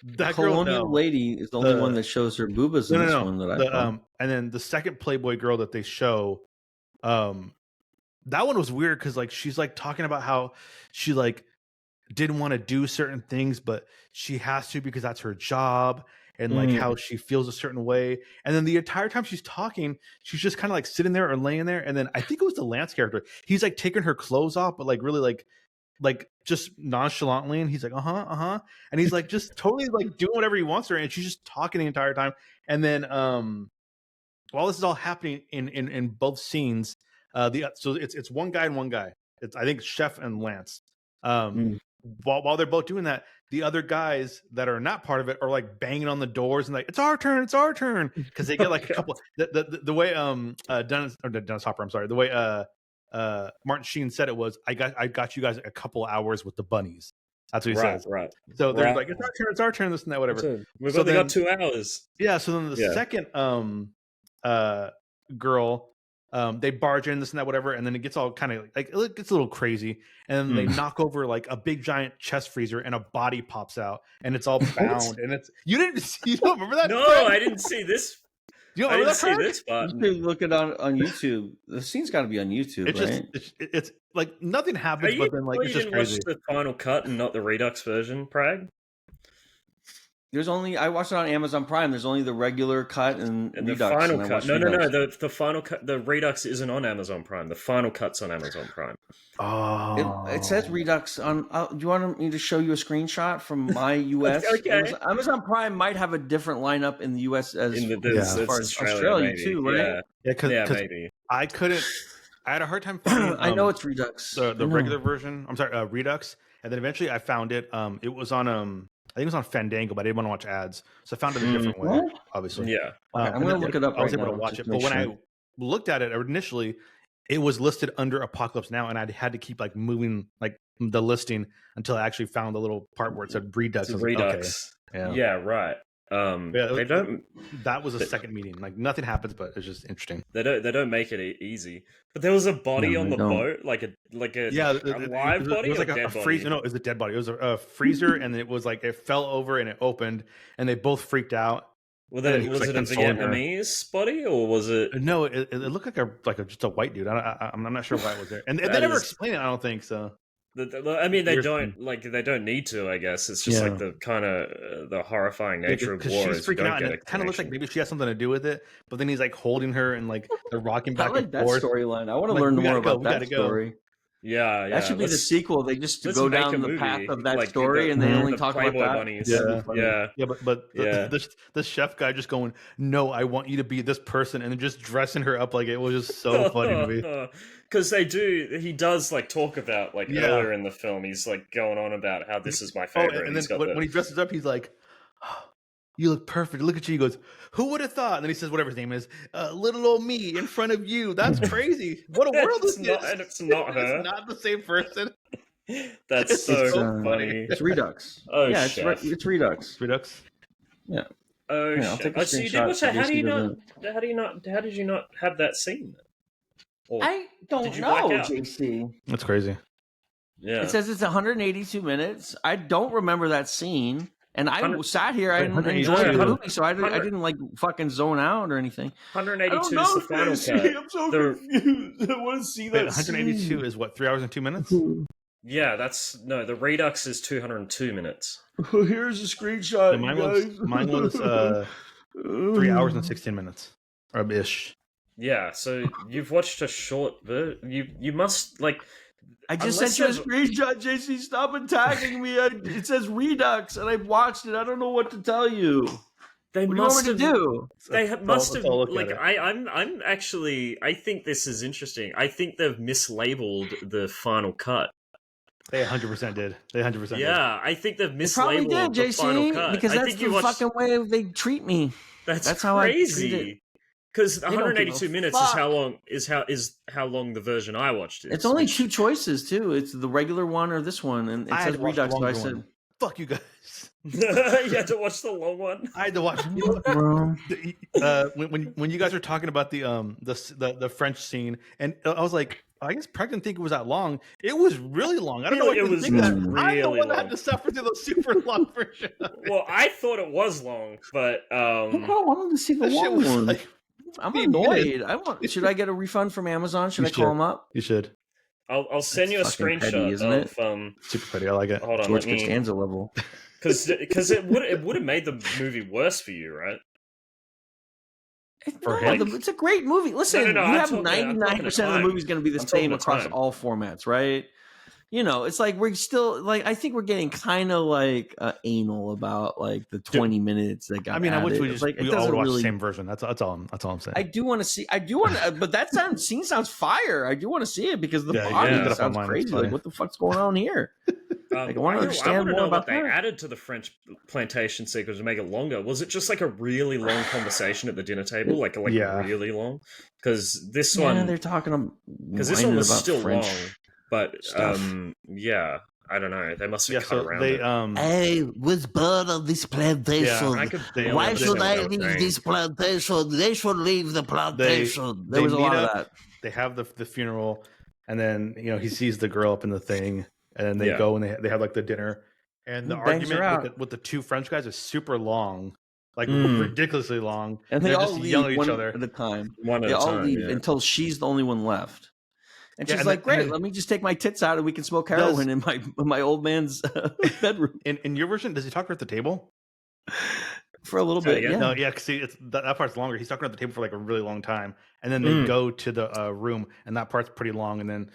That colonial lady is the only one that shows her boobas in this one that I and then the second Playboy girl that they show, that one was weird because like she's like talking about how she like didn't want to do certain things, but she has to because that's her job, and like how she feels a certain way. And then the entire time she's talking, she's just kind of like sitting there or laying there. And then I think it was the Lance character. He's like taking her clothes off, but like really like just nonchalantly. And he's like, and he's like just totally like doing whatever he wants her. And she's just talking the entire time. And then while this is all happening in both scenes, so it's one guy and one guy. It's I think Chef and Lance. While they're both doing that, the other guys that are not part of it are like banging on the doors and like, it's our turn, because they get like a couple. The way Dennis Hopper, I'm sorry, the way Martin Sheen said it was, I got you guys a couple hours with the bunnies. That's what he says. Right. So they're like, it's our turn, this and that, whatever. We've only got 2 hours. Yeah. So then the second girl. They barge in this and that, whatever, and then it gets all kind of like it gets a little crazy, and then they knock over like a big giant chest freezer, and a body pops out, and it's all bound, and it's you don't remember that? No, I didn't see this. You don't remember that? See this part. You should look it on YouTube. The scene's got to be on YouTube, right? It's like nothing happens, but then like it's just crazy. Watch the final cut and not the Redux version, Prag? There's only I watched it on Amazon Prime. There's only the regular cut and Redux. The final cut. No. The final cut. The Redux isn't on Amazon Prime. The final cut's on Amazon Prime. Oh, it says Redux on. Do you want me to show you a screenshot from my US? Okay. Amazon Prime might have a different lineup in the US as far as Australia maybe. too, right? Yeah, maybe. I had a hard time finding. I know it's Redux. The regular version. I'm sorry, Redux, and then eventually I found it. It was on I think it was on Fandango, but I didn't want to watch ads, so I found it a different way. Obviously, yeah. I'm going to look it up. I was able to watch it, but when I looked at it initially, it was listed under Apocalypse Now, and I had to keep like moving like the listing until I actually found the little part where it said Redux. Redux. Like, okay. Yeah, right. They don't. That was a second meeting. Like nothing happens, but it's just interesting. They don't make it easy. But there was a body on the boat, like a live body. It was like a freezer. No, it was a dead body. It was a freezer, and it was like it fell over and it opened, and they both freaked out. Well, then was it a Vietnamese body or was it? No, it looked like just a white dude. I'm not sure why it was there, and they never explain it. I don't think so. I mean, they don't need to. I guess it's just like the kind of the horrifying nature of war. She's freaking out, and it kind of looks like maybe she has something to do with it. But then he's like holding her, and like they're rocking back and forth. That storyline. I want to learn more about that story. Yeah, that should be the sequel. They just go down the path of that story, and they only talk about that. Bunnies. Yeah. But the chef guy just going, "No, I want you to be this person," and then just dressing her up like it was just so funny to me. Because he does like talk about like earlier in the film, he's like going on about how this is my favorite. And then when he dresses up, he's like, oh, "You look perfect. Look at you." He goes, "Who would have thought?" And then he says whatever his name is, little old me in front of you. That's crazy. What a world is this? And it's not her. It's not the same person. That's so funny. It's Redux. Oh, yeah, it's Redux. Redux. Yeah. Oh, shit. So you did watch that. How did you not have that scene? I don't know, JC. That's crazy. Yeah. It says it's 182 minutes. I don't remember that scene. And I sat here, I enjoyed the movie, so I didn't like fucking zone out or anything. 182 is the final cut. I'm so confused. I want to see that 182 is what, 3 hours and 2 minutes? Yeah, the Redux is 202 minutes. Here's a screenshot. So mine was 3 hours and 16 minutes, or ish. Yeah, so you've watched a short you must like. I just sent you a screenshot, JC. Stop attacking me. It says Redux, and I've watched it. I don't know what to tell you. They what must do you want me to do? They must have like I'm actually I think this is interesting. I think they've mislabeled the final cut. They 100% did. They 100% did. Yeah, I think they've mislabeled probably did, the JC, final cut. because that's the fucking way they treat me. That's how I treat crazy. it. Because 182 minutes is how long the version I watched is. It's only two choices too. It's the regular one or this one, and it says Redux. So I said, "Fuck you guys." You had to watch the long one. I had to watch. When you guys were talking about the French scene, and I was like, I guess Prag didn't think it was that long. It was really long. I don't know. It was really I'm the one that long. had to suffer through the super long version. Well, I thought it was long, but I wanted to see the long one. Like, I'm annoyed. Should I get a refund from Amazon? Should I call them up? You should. I'll send you a screenshot petty, isn't it? Super pretty. I like it. Hold on, George Costanza level. Because it would have made the movie worse for you, right? It's a great movie. Listen, you have 99% of the movie's going to be the same across all formats, right? You know, it's like we're still like I think we're getting kind of like anal about like the 20 minutes that got. I wish we just like, we all watch the same version. That's all I'm saying. I do want to see. But that scene sounds fire. I do want to see it because the body sounds crazy. Like, what the fuck's going on here? Like, I want to understand more about what they added to the French plantation sequence to make it longer. Was it just like a really long conversation at the dinner table, like really long? Because this one, they're talking. Because this one was still French long, but yeah, I don't know. They must have cut around it. I was born on this plantation. Why should I leave this plantation? They should leave the plantation. There was a lot of that. They have the funeral, and then he sees the girl up in the thing. And then they go and they have like the dinner, and the argument with the two French guys is super long, like ridiculously long, and they all just leave yell at each other at a time. They all leave until she's the only one left, and she's like, "Great, let me just take my tits out and we can smoke heroin in my old man's bedroom." In your version, does he talk her at the table? For a little bit, yeah. No, yeah, because that part's longer. He's talking at the table for like a really long time, and then they go to the room, and that part's pretty long, and then.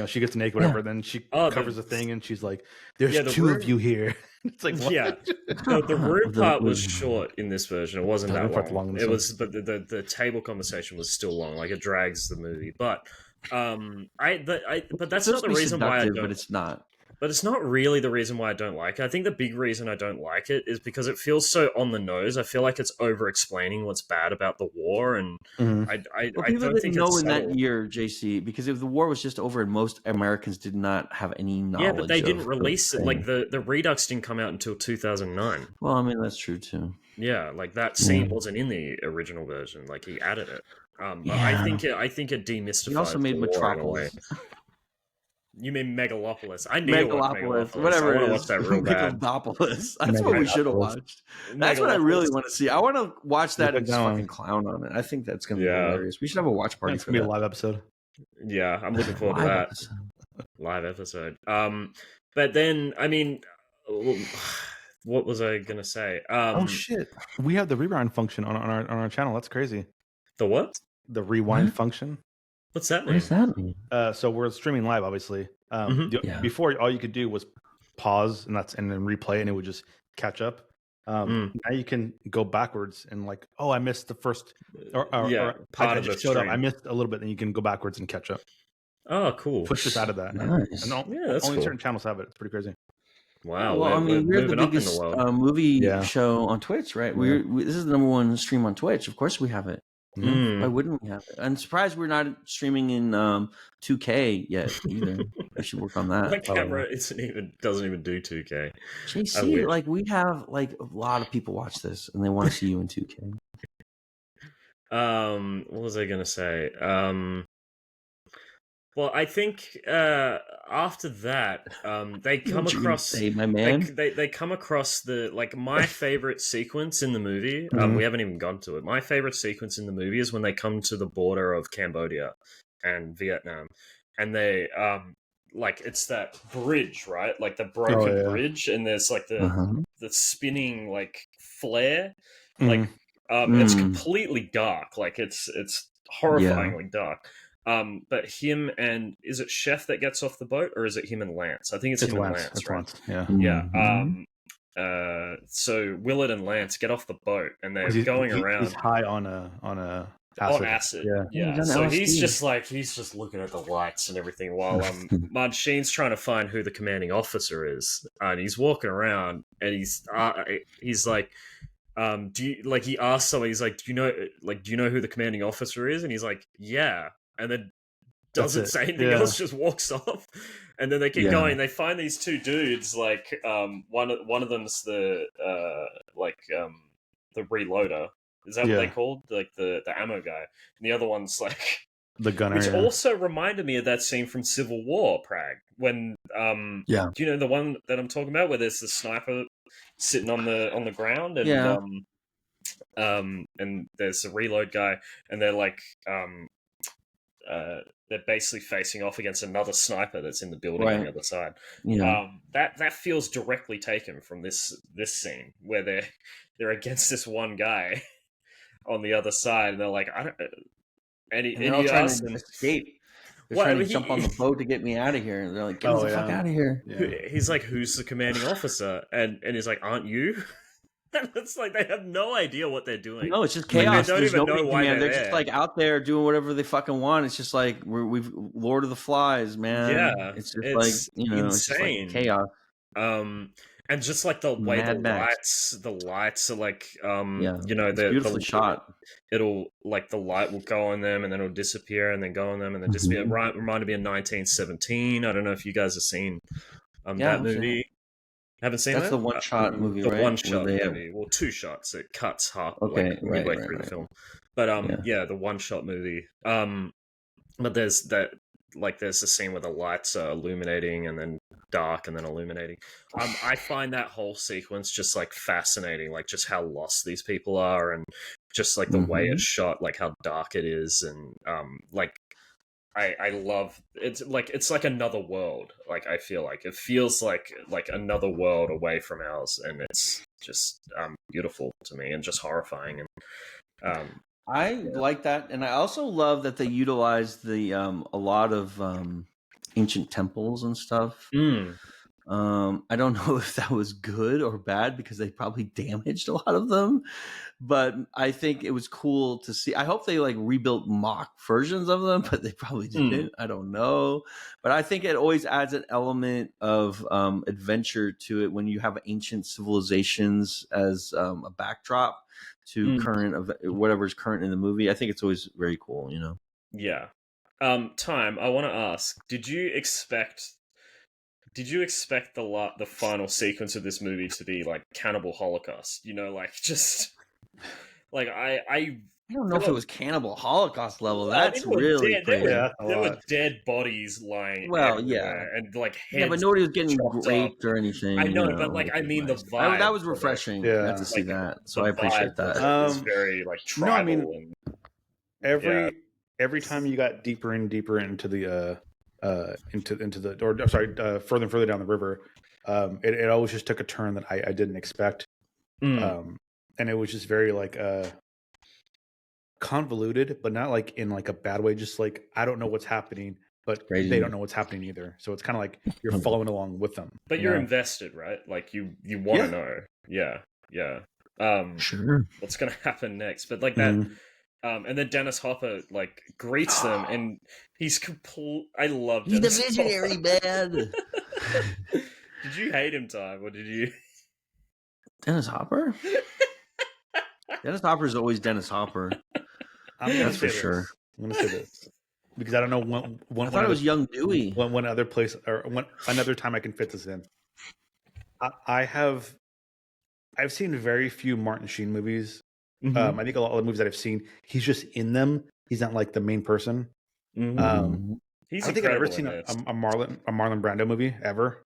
She gets naked, whatever. Then she covers the thing, and she's like, "There's two of you here." It's like, what? Yeah, the room part was short in this version. It wasn't that long. It was, but the table conversation was still long. Like it drags the movie, but but that's not the reason why I don't. But it's not. But it's not really the reason why I don't like it. I think the big reason I don't like it is because it feels so on the nose. I feel like it's over-explaining what's bad about the war, and I don't think know in that year, JC, because if the war was just over and most Americans did not have any knowledge. Yeah, but they didn't release it. Like the Redux didn't come out until 2009. Well, I mean that's true too. Yeah, like that scene wasn't in the original version. Like he added it. But I think it demystified. He also made Metropolis. You mean Megalopolis? I need to watch Megalopolis. Whatever I want to watch that real bad. Megalopolis. That's what we should have watched. That's what I really want to see. I want to watch that and just fucking clown on it. I think that's going to be hilarious. We should have a watch party. It's going to be a live episode. Yeah, I'm looking forward to that. Live episode. But then, I mean, what was I going to say? Oh, shit. We have the rewind function on our channel. That's crazy. The what? The rewind function. What's that mean? What does that mean? So we're streaming live, obviously. Before, all you could do was pause and then replay, and it would just catch up. Now you can go backwards and like, I missed the first part of the stream. I missed a little bit, and you can go backwards and catch up. Oh, cool! Push this out of that. Nice. And only certain channels have it. It's pretty crazy. Wow. Well, we're the biggest movie show on Twitch, right? This is the number one stream on Twitch. Of course, we have it. Why wouldn't we have it? I'm surprised we're not streaming in 2K yet either. We should work on that. My camera doesn't even do 2K. JC, like we have like a lot of people watch this and they want to see you in 2K. What was I gonna say? Well, I think after that, they come across my man. They come across my favorite sequence in the movie. We haven't even gone to it. My favorite sequence in the movie is when they come to the border of Cambodia and Vietnam, and they like it's that bridge, right? Like the broken bridge, and there's like the spinning like flare, like it's completely dark, like it's horrifyingly dark. But him and is it Chef that gets off the boat, or is it him and Lance? I think it's him and Lance, right? Yeah. So Willard and Lance get off the boat, and they're going around. He's high on acid. On acid, yeah. So he's just looking at the lights and everything while Sheen's trying to find who the commanding officer is, and he's walking around, and he's like, do you, like, he asks someone, he's like, do you know who the commanding officer is? And he's like, yeah, and then doesn't say anything else, just walks off, and then they keep going. They find these two dudes, like one of them's the the reloader. Is that what they called? Like the ammo guy. And the other one's like the gunner. Which also reminded me of that scene from Civil War, Prag. When do you know the one that I'm talking about, where there's the sniper sitting on the ground, and and there's the reload guy, and they're like they're basically facing off against another sniper that's in the building on the other side. That feels directly taken from this scene, where they're against this one guy on the other side, and they're like, I don't. And they're all trying to escape. They're trying to jump on the boat to get me out of here. And they're like, get the fuck out of here. Yeah. He's like, who's the commanding officer? And he's like, aren't you? And it's like they have no idea what they're doing. No, it's just chaos. Like, There's nobody command. They're just like out there doing whatever they fucking want. It's just like we've Lord of the Flies, man. Yeah, it's just like insane. It's just like chaos. And just like the way the lights are like, they're beautifully shot. It'll like the light will go on them and then it'll disappear and then go on them and then disappear. It reminded me of 1917. I don't know if you guys have seen that movie. Haven't seen that? That's the one-shot movie, right? The one-shot movie. Well, two shots. It cuts half midway through the film. But the one-shot movie. But there's there's a scene where the lights are illuminating and then dark and then illuminating. I find that whole sequence just like fascinating, like just how lost these people are and just like the way it's shot, like how dark it is, and I love it's like another world. Like I feel like it feels like another world away from ours, and it's just beautiful to me and just horrifying. And I like that, and I also love that they utilize the a lot of ancient temples and stuff. I don't know if that was good or bad because they probably damaged a lot of them, but I think it was cool to see. I hope they like rebuilt mock versions of them, but they probably didn't. I don't know, but I think it always adds an element of adventure to it when you have ancient civilizations as a backdrop to current of whatever's current in the movie. I think it's always very cool, you know. Yeah. Time, I want to ask, did you expect the final sequence of this movie to be like Cannibal Holocaust? You know, like just like I don't know if it was Cannibal Holocaust level. That's really crazy. There were dead bodies lying. Well, and like heads. Yeah, but nobody was getting raped or anything. I know, but like I mean the vibe. That was refreshing. Yeah, to see that. So I appreciate that. It's very like tribal. Every time you got deeper and deeper into the further and further down the river, it always just took a turn that I didn't expect. And it was just very like convoluted, but not like in like a bad way, just like I don't know what's happening, but they don't know what's happening either. So it's kind of like you're following along with them. But you're invested, right? Like you want to know. Yeah. Sure. What's gonna happen next? But like that and then Dennis Hopper like greets them, and he's I love Dennis. He's the visionary, man. Did you hate him, Time, or did you? Dennis Hopper? Dennis Hopper is always Dennis Hopper. That's for sure. I'm going to say this because I don't know when I thought it was Young Dewey. One other place or another time I can fit this in. I've seen very few Martin Sheen movies. I think a lot of the movies that I've seen, he's just in them. He's not like the main person. He's I don't think I've ever seen a Marlon Brando movie ever.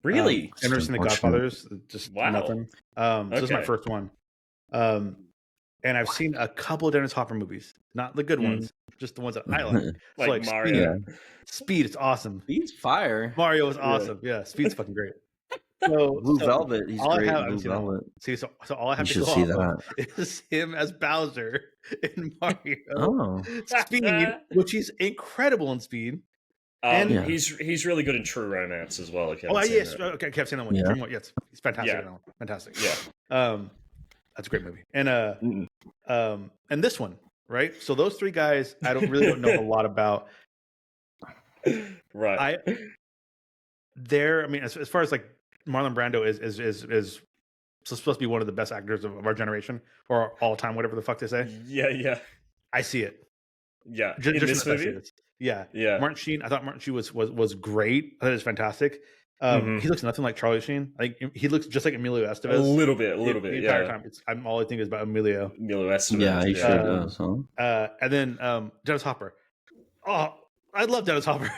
Really? I've never seen The Godfathers. Just nothing. So this is my first one. And and I've seen a couple of Dennis Hopper movies, not the good ones, just the ones that I like. So Like Mario. Speed, it's awesome. Speed's fire. Mario is awesome. Yeah, Speed's fucking great. So Blue Velvet, he's all great. I in Blue Velvet. See, so all I have You to go should see off of is him as Bowser in Mario. Oh, Speed, which he's incredible in Speed. And Yeah. he's really good in True Romance as well. Yes, okay, I kept saying that one. Yeah. Yes, he's fantastic. Yeah. In that one. Fantastic. Yeah. That's a great movie. And and this one, right? So those three guys, I don't know a lot about. Right. I mean, as far as like Marlon Brando is supposed to be one of the best actors of our generation or all time, whatever the fuck they say. Yeah. I see it. Yeah. Just in this movie? Yeah. Yeah. I thought Martin Sheen was great. I thought it was fantastic. He looks nothing like Charlie Sheen. Like he looks just like Emilio Estevez. A little bit. The entire time. All I think is about Emilio. Emilio Estevez. yeah, he sure does, huh? And then Dennis Hopper. Oh, I love Dennis Hopper.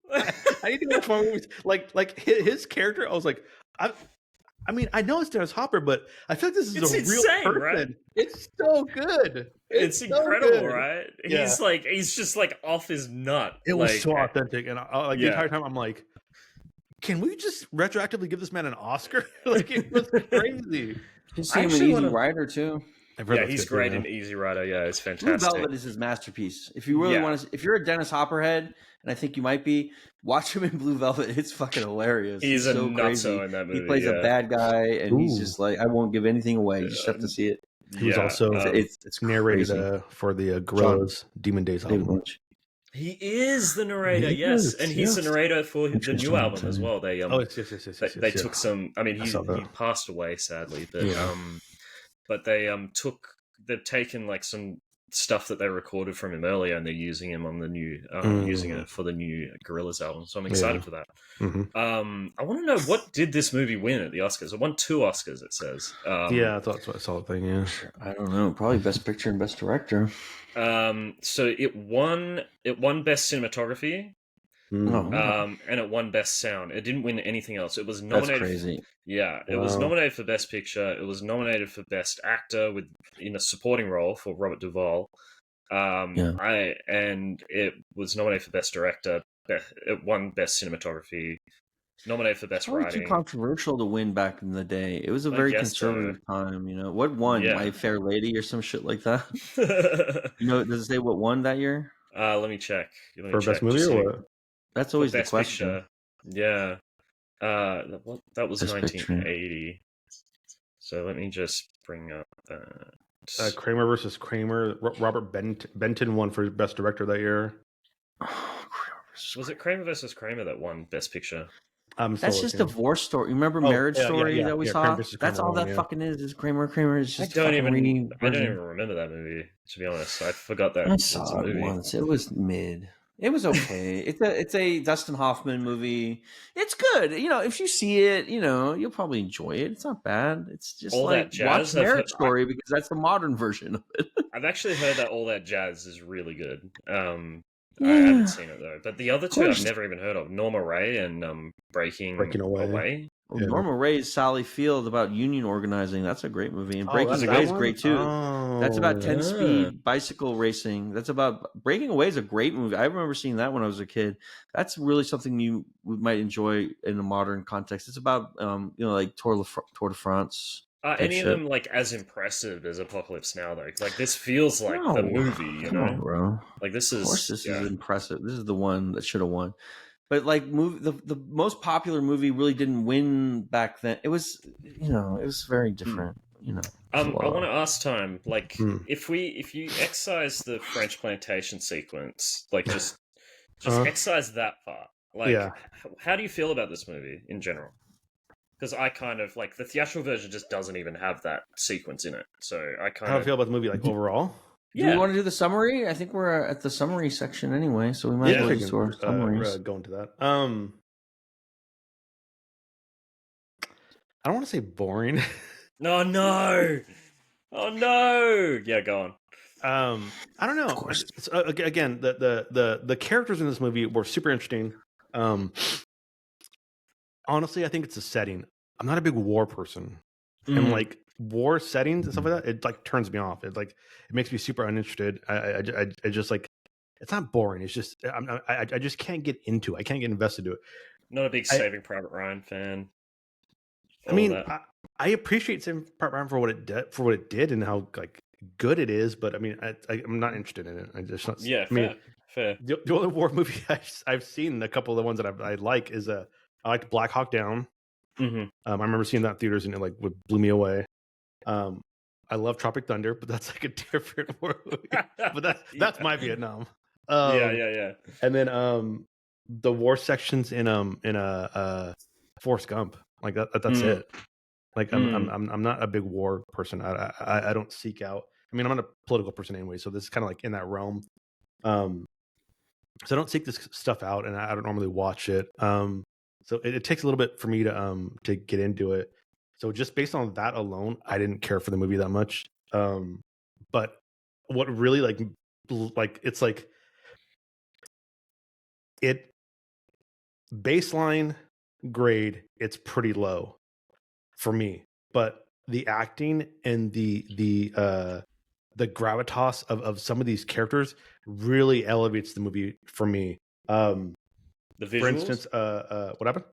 I need to watch more movies. Like his character, I was like, I mean, I know it's Dennis Hopper, but I feel like this is It's a insane, real person. right? It's so good. It's so incredible, good. right? Yeah. He's just like off his nut. It was so authentic, and the Yeah. entire time I'm like, can we just retroactively give this man an Oscar? Like it was crazy. You see him in Easy Rider too. Yeah, he's great in Easy Rider. Yeah, it's Blue fantastic. Velvet is his masterpiece. If you really want to, if you're a Dennis Hopper head, and I think you might be, watch him in Blue Velvet. It's fucking hilarious. He's a so crazy. nutso in that movie. He plays a bad guy, and he's just like, I won't give anything away. You just have to see it. He was also It's narrated for the Gorillaz Demon Days album. He is the narrator, yes, and he's the narrator for the new album as well. They they took some. I mean, he passed away sadly, but they've taken like some stuff that they recorded from him earlier, and they're using him on the new using it for the new Gorillaz album. So I'm excited for that. I want to know, what did this movie win at the Oscars? It won 2 Oscars, it says. I thought that's what I saw the thing. Yeah, I don't know. Probably Best Picture and Best Director. So it won Best Cinematography. And it won Best Sound. It didn't win anything else. It was nominated. That's crazy. It was nominated for Best Picture. It was nominated for Best Actor in a supporting role for Robert Duvall. And it was nominated for Best Director. It won Best Cinematography. Nominated for Best Writing. Too controversial to win back in the day. It was a very conservative time. You know what won? My Fair Lady or some shit like that. Does it say what won that year? Let me check. For Best Movie or what? That's always the question. Picture. Yeah. That was 1980. So let me just bring up Kramer versus Kramer. Robert Benton won for Best Director that year. Was it Kramer versus Kramer that won Best Picture? That's just Divorce Story. Remember Marriage Story that we saw? That's all that fucking is Kramer. Kramer is just I don't even remember that movie, to be honest. I forgot that. I saw it once. It was mid. It was okay. It's a Dustin Hoffman movie. It's good. If you see it, you'll probably enjoy it. It's not bad. It's just All like watch Marriage Story because that's the modern version of it. I've actually heard that All That Jazz is really good. I haven't seen it though. But the other two I've never even heard of. Norma Ray and Breaking Away. Well, Norma Ray's Sally Field about union organizing. That's a great movie. And Breaking Away is great too. That's about 10-speed bicycle racing. Breaking Away is a great movie. I remember seeing that when I was a kid. That's really something you might enjoy in a modern context. It's about like Tour de France. Any of them like as impressive as Apocalypse Now though? Like this feels like the movie, Come on, bro. Like this is. Of course, this is impressive. This is the one that should have won. But like the most popular movie really didn't win back then. It was it was very different. I want to ask Time, like if you excise the French plantation sequence, like just excise that part. Like how do you feel about this movie in general? Because I kind of like the theatrical version just doesn't even have that sequence in it. So I kind of. How do you feel about the movie, like overall? Do we want to do the summary? I think we're at the summary section anyway, so we might as well just do our summaries. Go into that. I don't want to say boring. No. Oh no! Yeah, go on. I don't know. Of course. Again, the characters in this movie were super interesting. Honestly, I think it's the setting. I'm not a big war person. and like war settings and stuff like that, it like turns me off. It makes me super uninterested. I just like, it's not boring. It's just I just can't get into it. I can't get invested into it. Not a big Saving Private Ryan fan. I mean, I appreciate Saving Private Ryan for what it did and how like good it is, but I mean, I'm not interested in it. I just not. Yeah, I mean, fair. The only war movie I've seen, a couple of the ones that I like, is I liked Black Hawk Down. I remember seeing that in theaters and it like blew me away. I love Tropic Thunder, but that's like a different war movie. But that's my Vietnam. Yeah. And then the war sections in Forrest Gump, like that's it. Like I'm not a big war person. I don't seek out. I mean, I'm not a political person anyway, so this is kind of like in that realm. So I don't seek this stuff out, and I don't normally watch it. So it takes a little bit for me to get into it. So just based on that alone, I didn't care for the movie that much. But what really like it's like it baseline grade, it's pretty low for me. But the acting and the gravitas of some of these characters really elevates the movie for me. The visuals? For instance, what happened?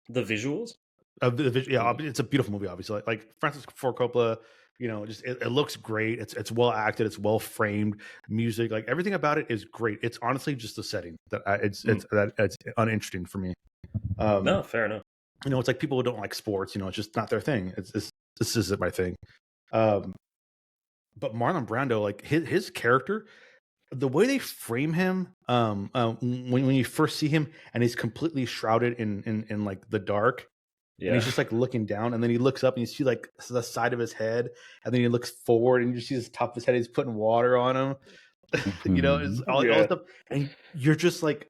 The visuals? It's a beautiful movie, obviously. Like Francis Ford Coppola, just it looks great. It's well acted. It's well framed. Music, like everything about it is great. It's honestly just the setting that it's uninteresting for me. No, fair enough. It's like people who don't like sports. It's just not their thing. This isn't my thing. But Marlon Brando, like his character, the way they frame him, when you first see him and he's completely shrouded in like the dark, and he's just like looking down, and then he looks up and you see like the side of his head, and then he looks forward and you see the top of his head. He's putting water on him, it's all stuff, and you're just like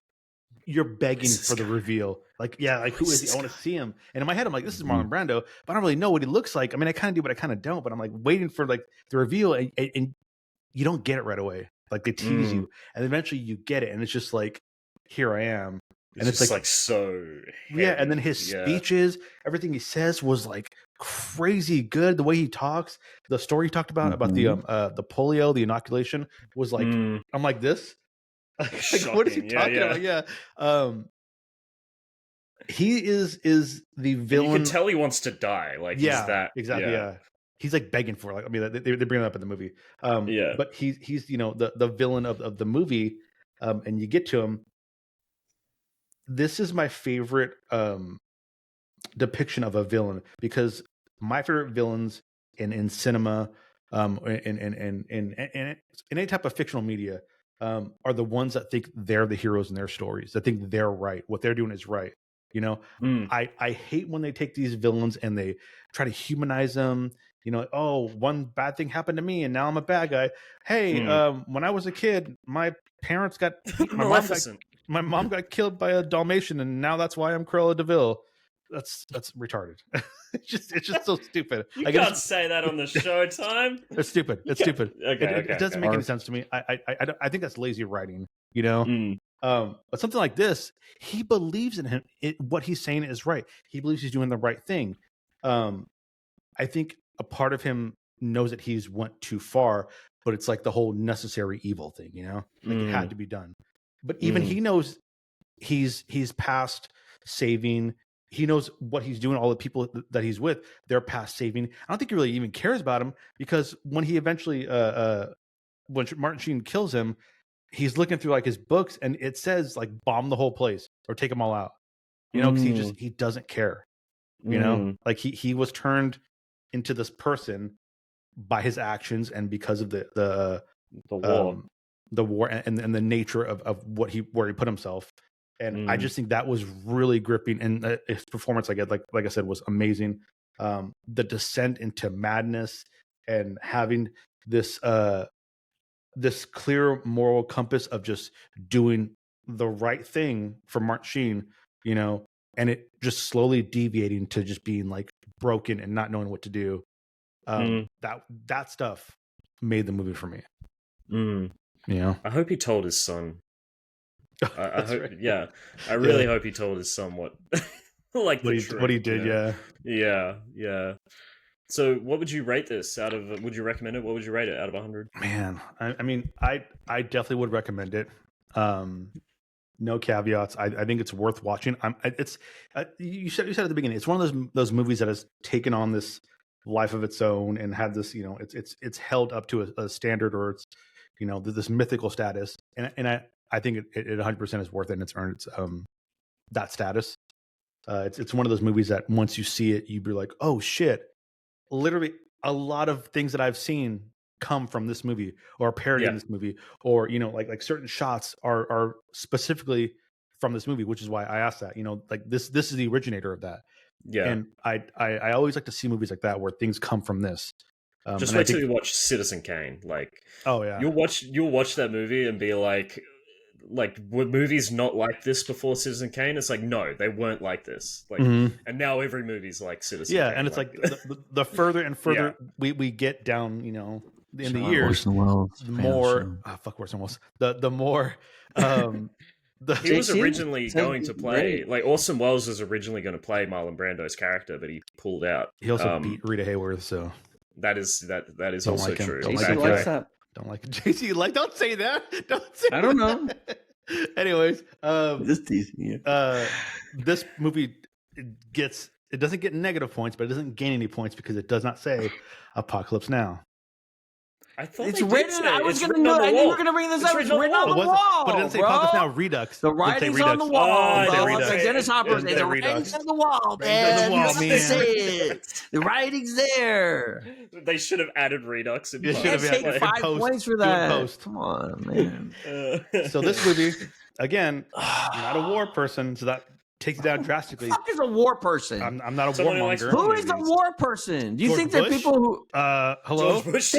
you're begging for the reveal. Like, who is he? I want to see him. And in my head, I'm like, this is Marlon Brando, but I don't really know what he looks like. I mean, I kind of do, but I kind of don't. But I'm like waiting for like the reveal, and you don't get it right away. Like they tease you, and eventually you get it, and it's just like, here I am. And it's like so heavy. Yeah. And then his speeches, everything he says was like crazy good. The way he talks, the story he talked about the polio, the inoculation was like, I'm like this. Like, what is he talking about? Yeah. He is the villain. You can tell he wants to die. Like, he's that exactly. Yeah. He's like begging for it. Like, I mean, they bring it up in the movie. But he's the villain of the movie. And you get to him. This is my favorite depiction of a villain, because my favorite villains in cinema, in any type of fictional media, are the ones that think they're the heroes in their stories, that think they're right, what they're doing is right. I hate when they take these villains and they try to humanize them. Oh, one bad thing happened to me and now I'm a bad guy. Hey, when I was a kid, my parents got my mom got killed by a Dalmatian, and now that's why I'm Cruella de Vil. That's retarded. It's just so stupid. You can't say that on the show, Time. It's stupid. It's stupid. It doesn't make any sense to me. I think that's lazy writing. But something like this, he believes in him. What he's saying is right. He believes he's doing the right thing. I think a part of him knows that he's went too far, but it's like the whole necessary evil thing. Like it had to be done. But even he knows he's past saving. He knows what he's doing. All the people that he's with, they're past saving. I don't think he really even cares about him, because when he eventually, when Martin Sheen kills him, he's looking through like his books, and it says like bomb the whole place or take them all out. Because he doesn't care. Like he was turned into this person by his actions and because of the war and the nature of where he put himself. And I just think that was really gripping, and his performance, like I said, was amazing. The descent into madness and having this clear moral compass of just doing the right thing for Martin Sheen, and it just slowly deviating to just being like broken and not knowing what to do. That stuff made the movie for me. I hope he told his son. I hope, right. I really hope he told his son what, like what he did. Yeah. So, what would you rate this out of? Would you recommend it? What would you rate it out of 100? Man, I mean, I definitely would recommend it. No caveats. I think it's worth watching. You said at the beginning, it's one of those movies that has taken on this life of its own and had this, it's held up to a standard, or it's, this mythical status. And I think it 100% is worth it, and it's earned its that status. It's one of those movies that once you see it, you'd be like, oh shit! Literally, a lot of things that I've seen come from this movie, or parodying this movie, or like certain shots are specifically from this movie, which is why I asked that. Like this is the originator of that. Yeah, and I always like to see movies like that where things come from this. Just wait till you watch Citizen Kane. Like, oh yeah, you'll watch that movie and be like, were movies not like this before Citizen Kane? It's like, no, they weren't like this. Like, and now every movie's like Citizen Kane. Yeah, and it's like the further and further we get down, in the years, the more fuck Orson Welles. The more he was originally going to play Orson Welles was originally going to play Marlon Brando's character, but he pulled out. He also beat Rita Hayworth, so that is also true. Don't like that. Don't like it. JC, don't say that. Don't say I don't know. Anyways, just teasing you. This movie doesn't get negative points, but it doesn't gain any points because it does not say Apocalypse Now. I thought it's written. I was going to know. I knew you were going to bring this up. It's written on the wall. But it doesn't say Apocalypse Now Redux. The writing's on the wall. Like Dennis Hopper said, the writing's on the wall, man. The writing's there. They should have added Redux. You can't take 5 points for that. Come on, man. So this movie, again, I'm not a war person, so that takes it down drastically. Who the fuck is a war person? I'm not a warmonger. Who is a war person? Do you think that people who hello? George Bush?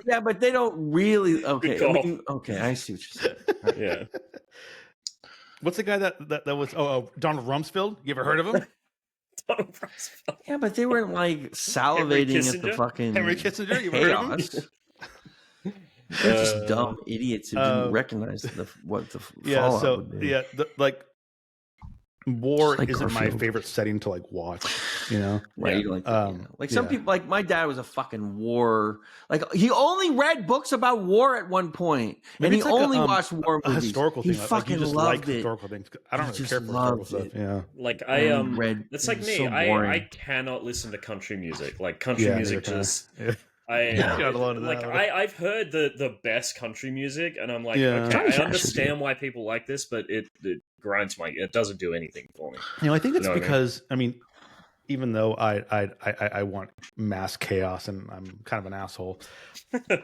Yeah, but they don't really. Okay, I see what you're saying. Yeah. What's the guy that was? Donald Rumsfeld. You ever heard of him? Donald Rumsfeld. Yeah, but they weren't like salivating at the fucking Henry Kissinger. You ever heard of him? They're just dumb idiots who didn't recognize what the fallout would be. War isn't my favorite setting to watch, Right. Like some people, like my dad was a fucking war. Like he only read books about war at one point, and he only watched war movies. Historical he thing. fucking just loved like it. Historical things. I don't really care for historical stuff. Yeah. Like it's like me. So I cannot listen to country music. Like country music just. I've heard the best country music, and I'm like, okay, I understand why people like this, but it grinds it doesn't do anything for me. I think it's because I mean, even though I want mass chaos and I'm kind of an asshole,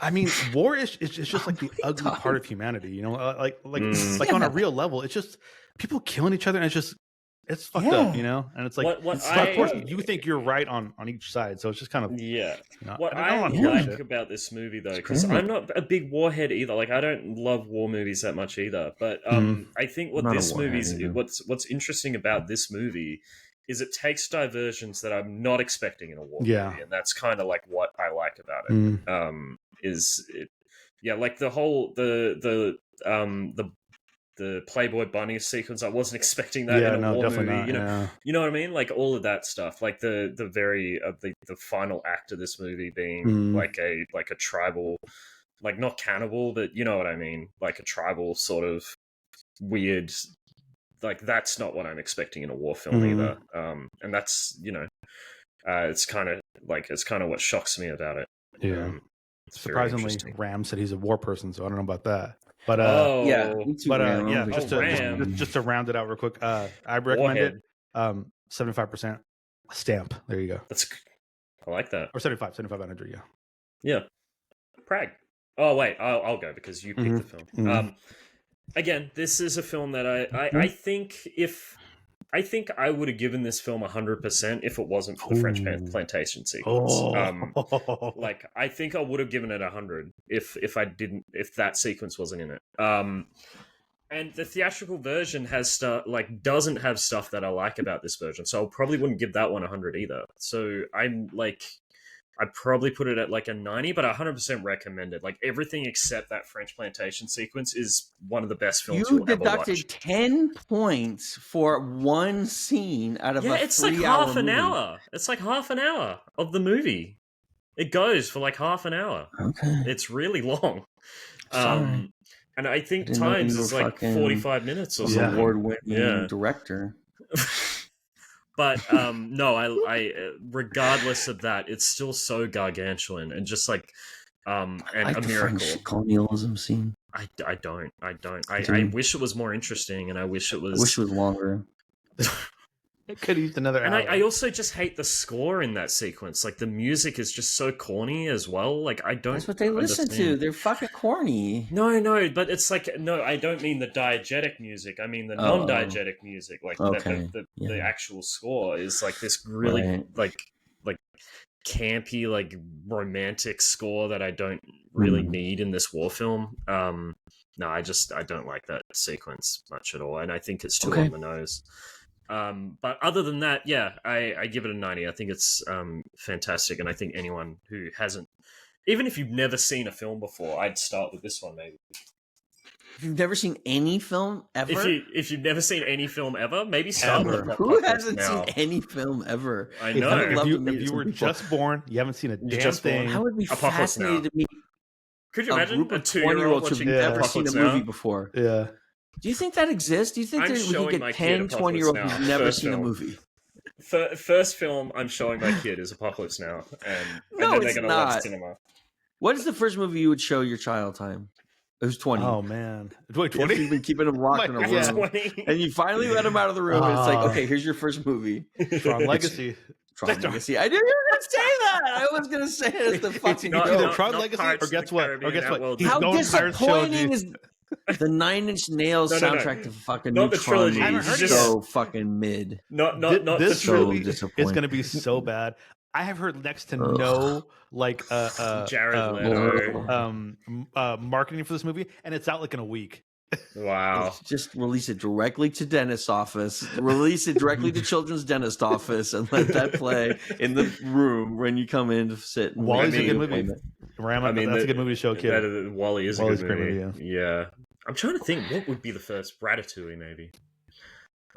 I mean, war is just like the ugly part of humanity, like on a real level, it's just people killing each other, and it's fucked up, and it's like, of course, you think you're right on each side, so it's just kind of What I like about this movie, though, because I'm not a big warhead either. Like, I don't love war movies that much either. But I think what's interesting about this movie is it takes diversions that I'm not expecting in a war movie, and that's kind of like what I like about it. Like the whole the Playboy Bunny sequence, I wasn't expecting that in a war movie. Not, you know what I mean? Like all of that stuff. Like the final act of this movie being like a tribal, like not cannibal, but you know what I mean? Like a tribal sort of weird. Like that's not what I'm expecting in a war film either. And that's it's kind of what shocks me about it. Yeah. Surprisingly, Ram said he's a war person, so I don't know about that. But just to round it out real quick, I recommend it. 75% stamp. There you go. I like that. Or 75 out of 100. Yeah. Prag. Oh wait, I'll go because you picked the film. Again, this is a film that I think I would have given this film 100% if it wasn't for the French plantation sequence. Like I think I would have given it 100 if that sequence wasn't in it. And the theatrical version doesn't have stuff that I like about this version, so I probably wouldn't give that one 100 either. So I'm like, I'd probably put it at like a 90, but I 100% recommend it. Like everything except that French plantation sequence is one of the best films You you'll ever deducted watch. 10 points for one scene out of a 3-hour movie. It's like half an hour. It's like half an hour of the movie. It goes for like half an hour. Okay. It's really long. Sorry. And I think I didn't know Times you were is like fucking 45 minutes or something. Award-winning director. But no, I regardless of that, it's still so gargantuan and just like and I like a the miracle. French colonialism scene. I don't. I wish it was more interesting, and I wish it was longer. It could use another hour. And I also just hate the score in that sequence. Like the music is just so corny as well. Like I don't. That's what they listen to. They're fucking corny. No, but it's like no. I don't mean the diegetic music. I mean the non-diegetic music. Like the actual score is like this really like campy, like romantic score that I don't really need in this war film. No, I don't like that sequence much at all, and I think it's too on the nose. But other than that, yeah, I give it a 90. I think it's fantastic, and I think anyone who hasn't, even if you've never seen a film before, I'd start with this one maybe. If you've never seen any film ever, if you've never seen any film ever, maybe start with Who hasn't seen any film ever? I know. If you were just born, you haven't seen a damn thing. I would be fascinated to meet. Could you imagine a 2-year-old watching who've never seen a movie before? Yeah. Do you think that exists? Do you think we could get 10, 20-year-olds who've never seen a movie? First film I'm showing my kid is Apocalypse Now, and then they're going to watch cinema. What is the first movie you would show your child time? It was 20. Oh, man. 20? You've been keeping them locked in a room. 20. And you finally let them out of the room, and it's like, okay, here's your first movie. Tron Legacy. Tron Legacy. I knew you were going to say that. I was going to say it. The fucking Tron Legacy, or guess what? How disappointing is the Nine Inch Nails soundtrack to fucking not the trilogy. Is so fucking mid. Not this the trilogy. Movie is going to be so bad. I have heard next to no Jared Leto marketing for this movie, and it's out like in a week. Wow! Just release it directly to dentist office. Release it directly to children's dentist office, and let that play in the room when you come in to sit. Wally's a good movie. That's a good movie to show kids. Wally is a good movie. Yeah. I'm trying to think what would be the first. Ratatouille, maybe.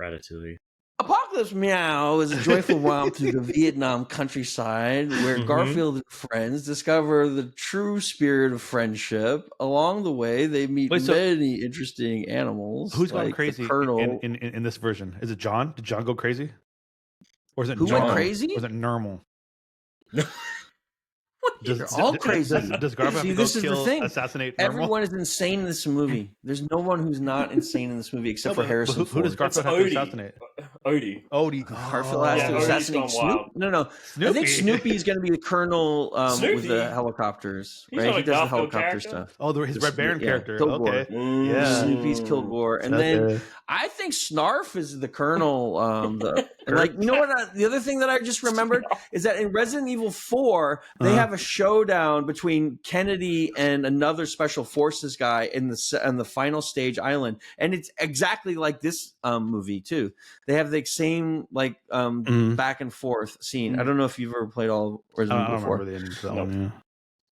Ratatouille. Apocalypse Meow is a joyful romp through the Vietnam countryside where Garfield and friends discover the true spirit of friendship. Along the way, they meet many interesting animals. Who's gone crazy in this version? Is it John? Did John go crazy? Or is it Who went crazy? Or is it normal? They're all crazy. Does Garfield this is the thing. Assassinate normal? Everyone is insane in this movie. There's no one who's not insane in this movie except for Harrison Ford. Who does Garfield have to assassinate? Odie. Garfield has to assassinate Snoopy. No. Snoopy. I think Snoopy is going to be the colonel with the helicopters. Right? He does the helicopter stuff. Oh, his Red Baron character. Kilgore. Okay. Yeah. Snoopy's Kilgore. And then I think Snarf is the colonel. You know what? The other thing that I just remembered is that in Resident Evil 4, they have a showdown between Kennedy and another special forces guy in the final stage island, and it's exactly like this movie too. They have the same back and forth scene. I don't know if you've ever played all Resident Evil 4. I don't remember the ending to that one. Yeah.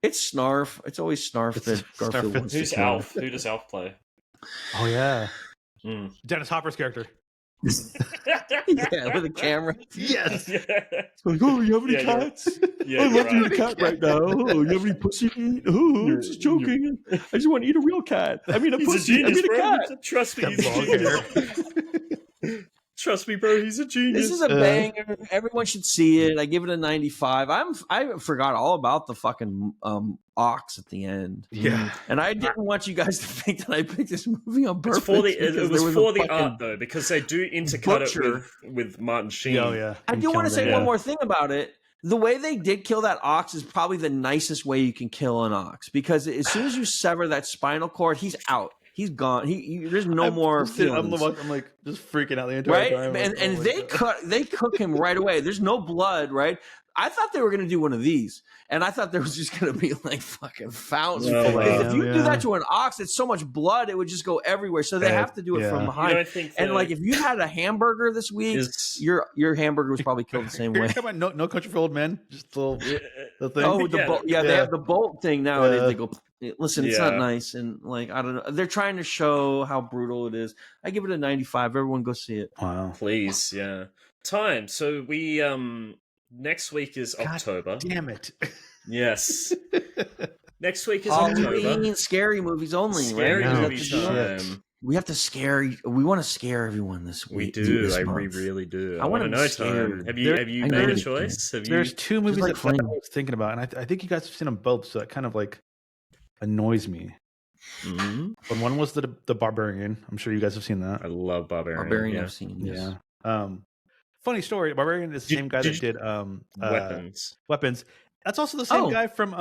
It's Snarf. It's always Snarf that Garfield wants. Who's Alf? Who does Alf play? Oh yeah, Dennis Hopper's character. Yeah, with a camera. Yes. Yeah. Like, oh, you have any cats? Yeah, I'd love to eat a cat right now. Oh, you have any pussy to eat? Oh, I'm just joking. I just want to eat a real cat. I mean, he's pussy. A genius, I mean, a cat. Trust me, he's a genius. Trust me, bro. He's a genius. This is a banger. Everyone should see it. I give it a 95. I forgot all about the fucking ox at the end. Yeah, and I didn't want you guys to think that I picked this movie on purpose. It was for the art though, because they do intercut it with Martin Sheen. Oh yeah. I do want to say one more thing about it. The way they did kill that ox is probably the nicest way you can kill an ox, because as soon as you sever that spinal cord, he's out. He's gone. There's no more feelings. I'm like just freaking out the entire time. And they cook him right away. There's no blood, right? I thought they were going to do one of these, and I thought there was just going to be like fucking fountains. No, If you do yeah. that to an ox, it's so much blood, it would just go everywhere. So they have to do it from You behind. don't think And like, if you had a hamburger this week, your hamburger was probably killed the same You're way. talking about no Country for Old Men, just the thing. Oh, the bolt. Yeah, they have the bolt thing now. They go. Listen, it's not Yeah. nice, and like I don't know. They're trying to show how brutal it is. I give it a 95. Everyone go see it. Wow. Please, yeah. Time. So we next week is God October. Damn it. Yes. Next week is October. Halloween, scary movies only. Scary right? movie time. We have to scare. We want to scare everyone this week. We do. This We month. really do. I I wanna want to be know. scared. Time. Have you I made know. a choice? Have you? There's two movies like that I Flame. was thinking about, and I think you guys have seen them both, so that kind of like annoys me. Mhm. But one was the Barbarian. I'm sure you guys have seen that. I love Barbarian. Barbarian. Yeah. I've seen. Yes. Yeah. Funny story. Barbarian is the same guy that did Weapons. Weapons. That's also the same guy from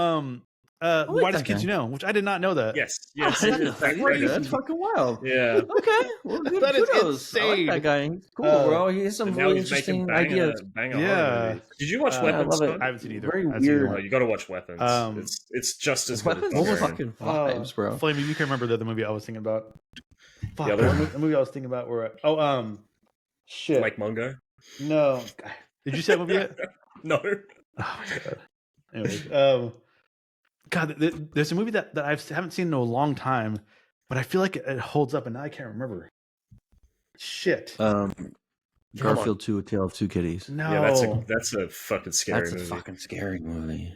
like Whitest that Kids guy. You Know, which I did not know that. Yes. Oh, Yes. that's crazy. That's fucking wild. Yeah. Okay. Well, good. That is Kudos. I like insane. that guy. He's cool, bro. He has some And now really he's making interesting ideas. banger Yeah. horror movies. Did you watch Yeah, I Weapons? love it. Scott? I haven't seen either. Very I haven't seen weird. either Oh, one. you got to watch Weapons. It's just as good as Weapons is Barbarian. fucking vibes, bro. Flame, you can remember the movie I was thinking about. Fuck, The other one? the movie I was thinking about were shit. Like Mungo? No. Did you see that movie yet? No. Oh my god. Anyways, God, there's a movie that I haven't seen in a long time, but I feel like it holds up, and now I can't remember. Shit. Garfield 2: A Tale of Two Kitties. No. Yeah, that's a fucking scary That's a movie. fucking scary movie.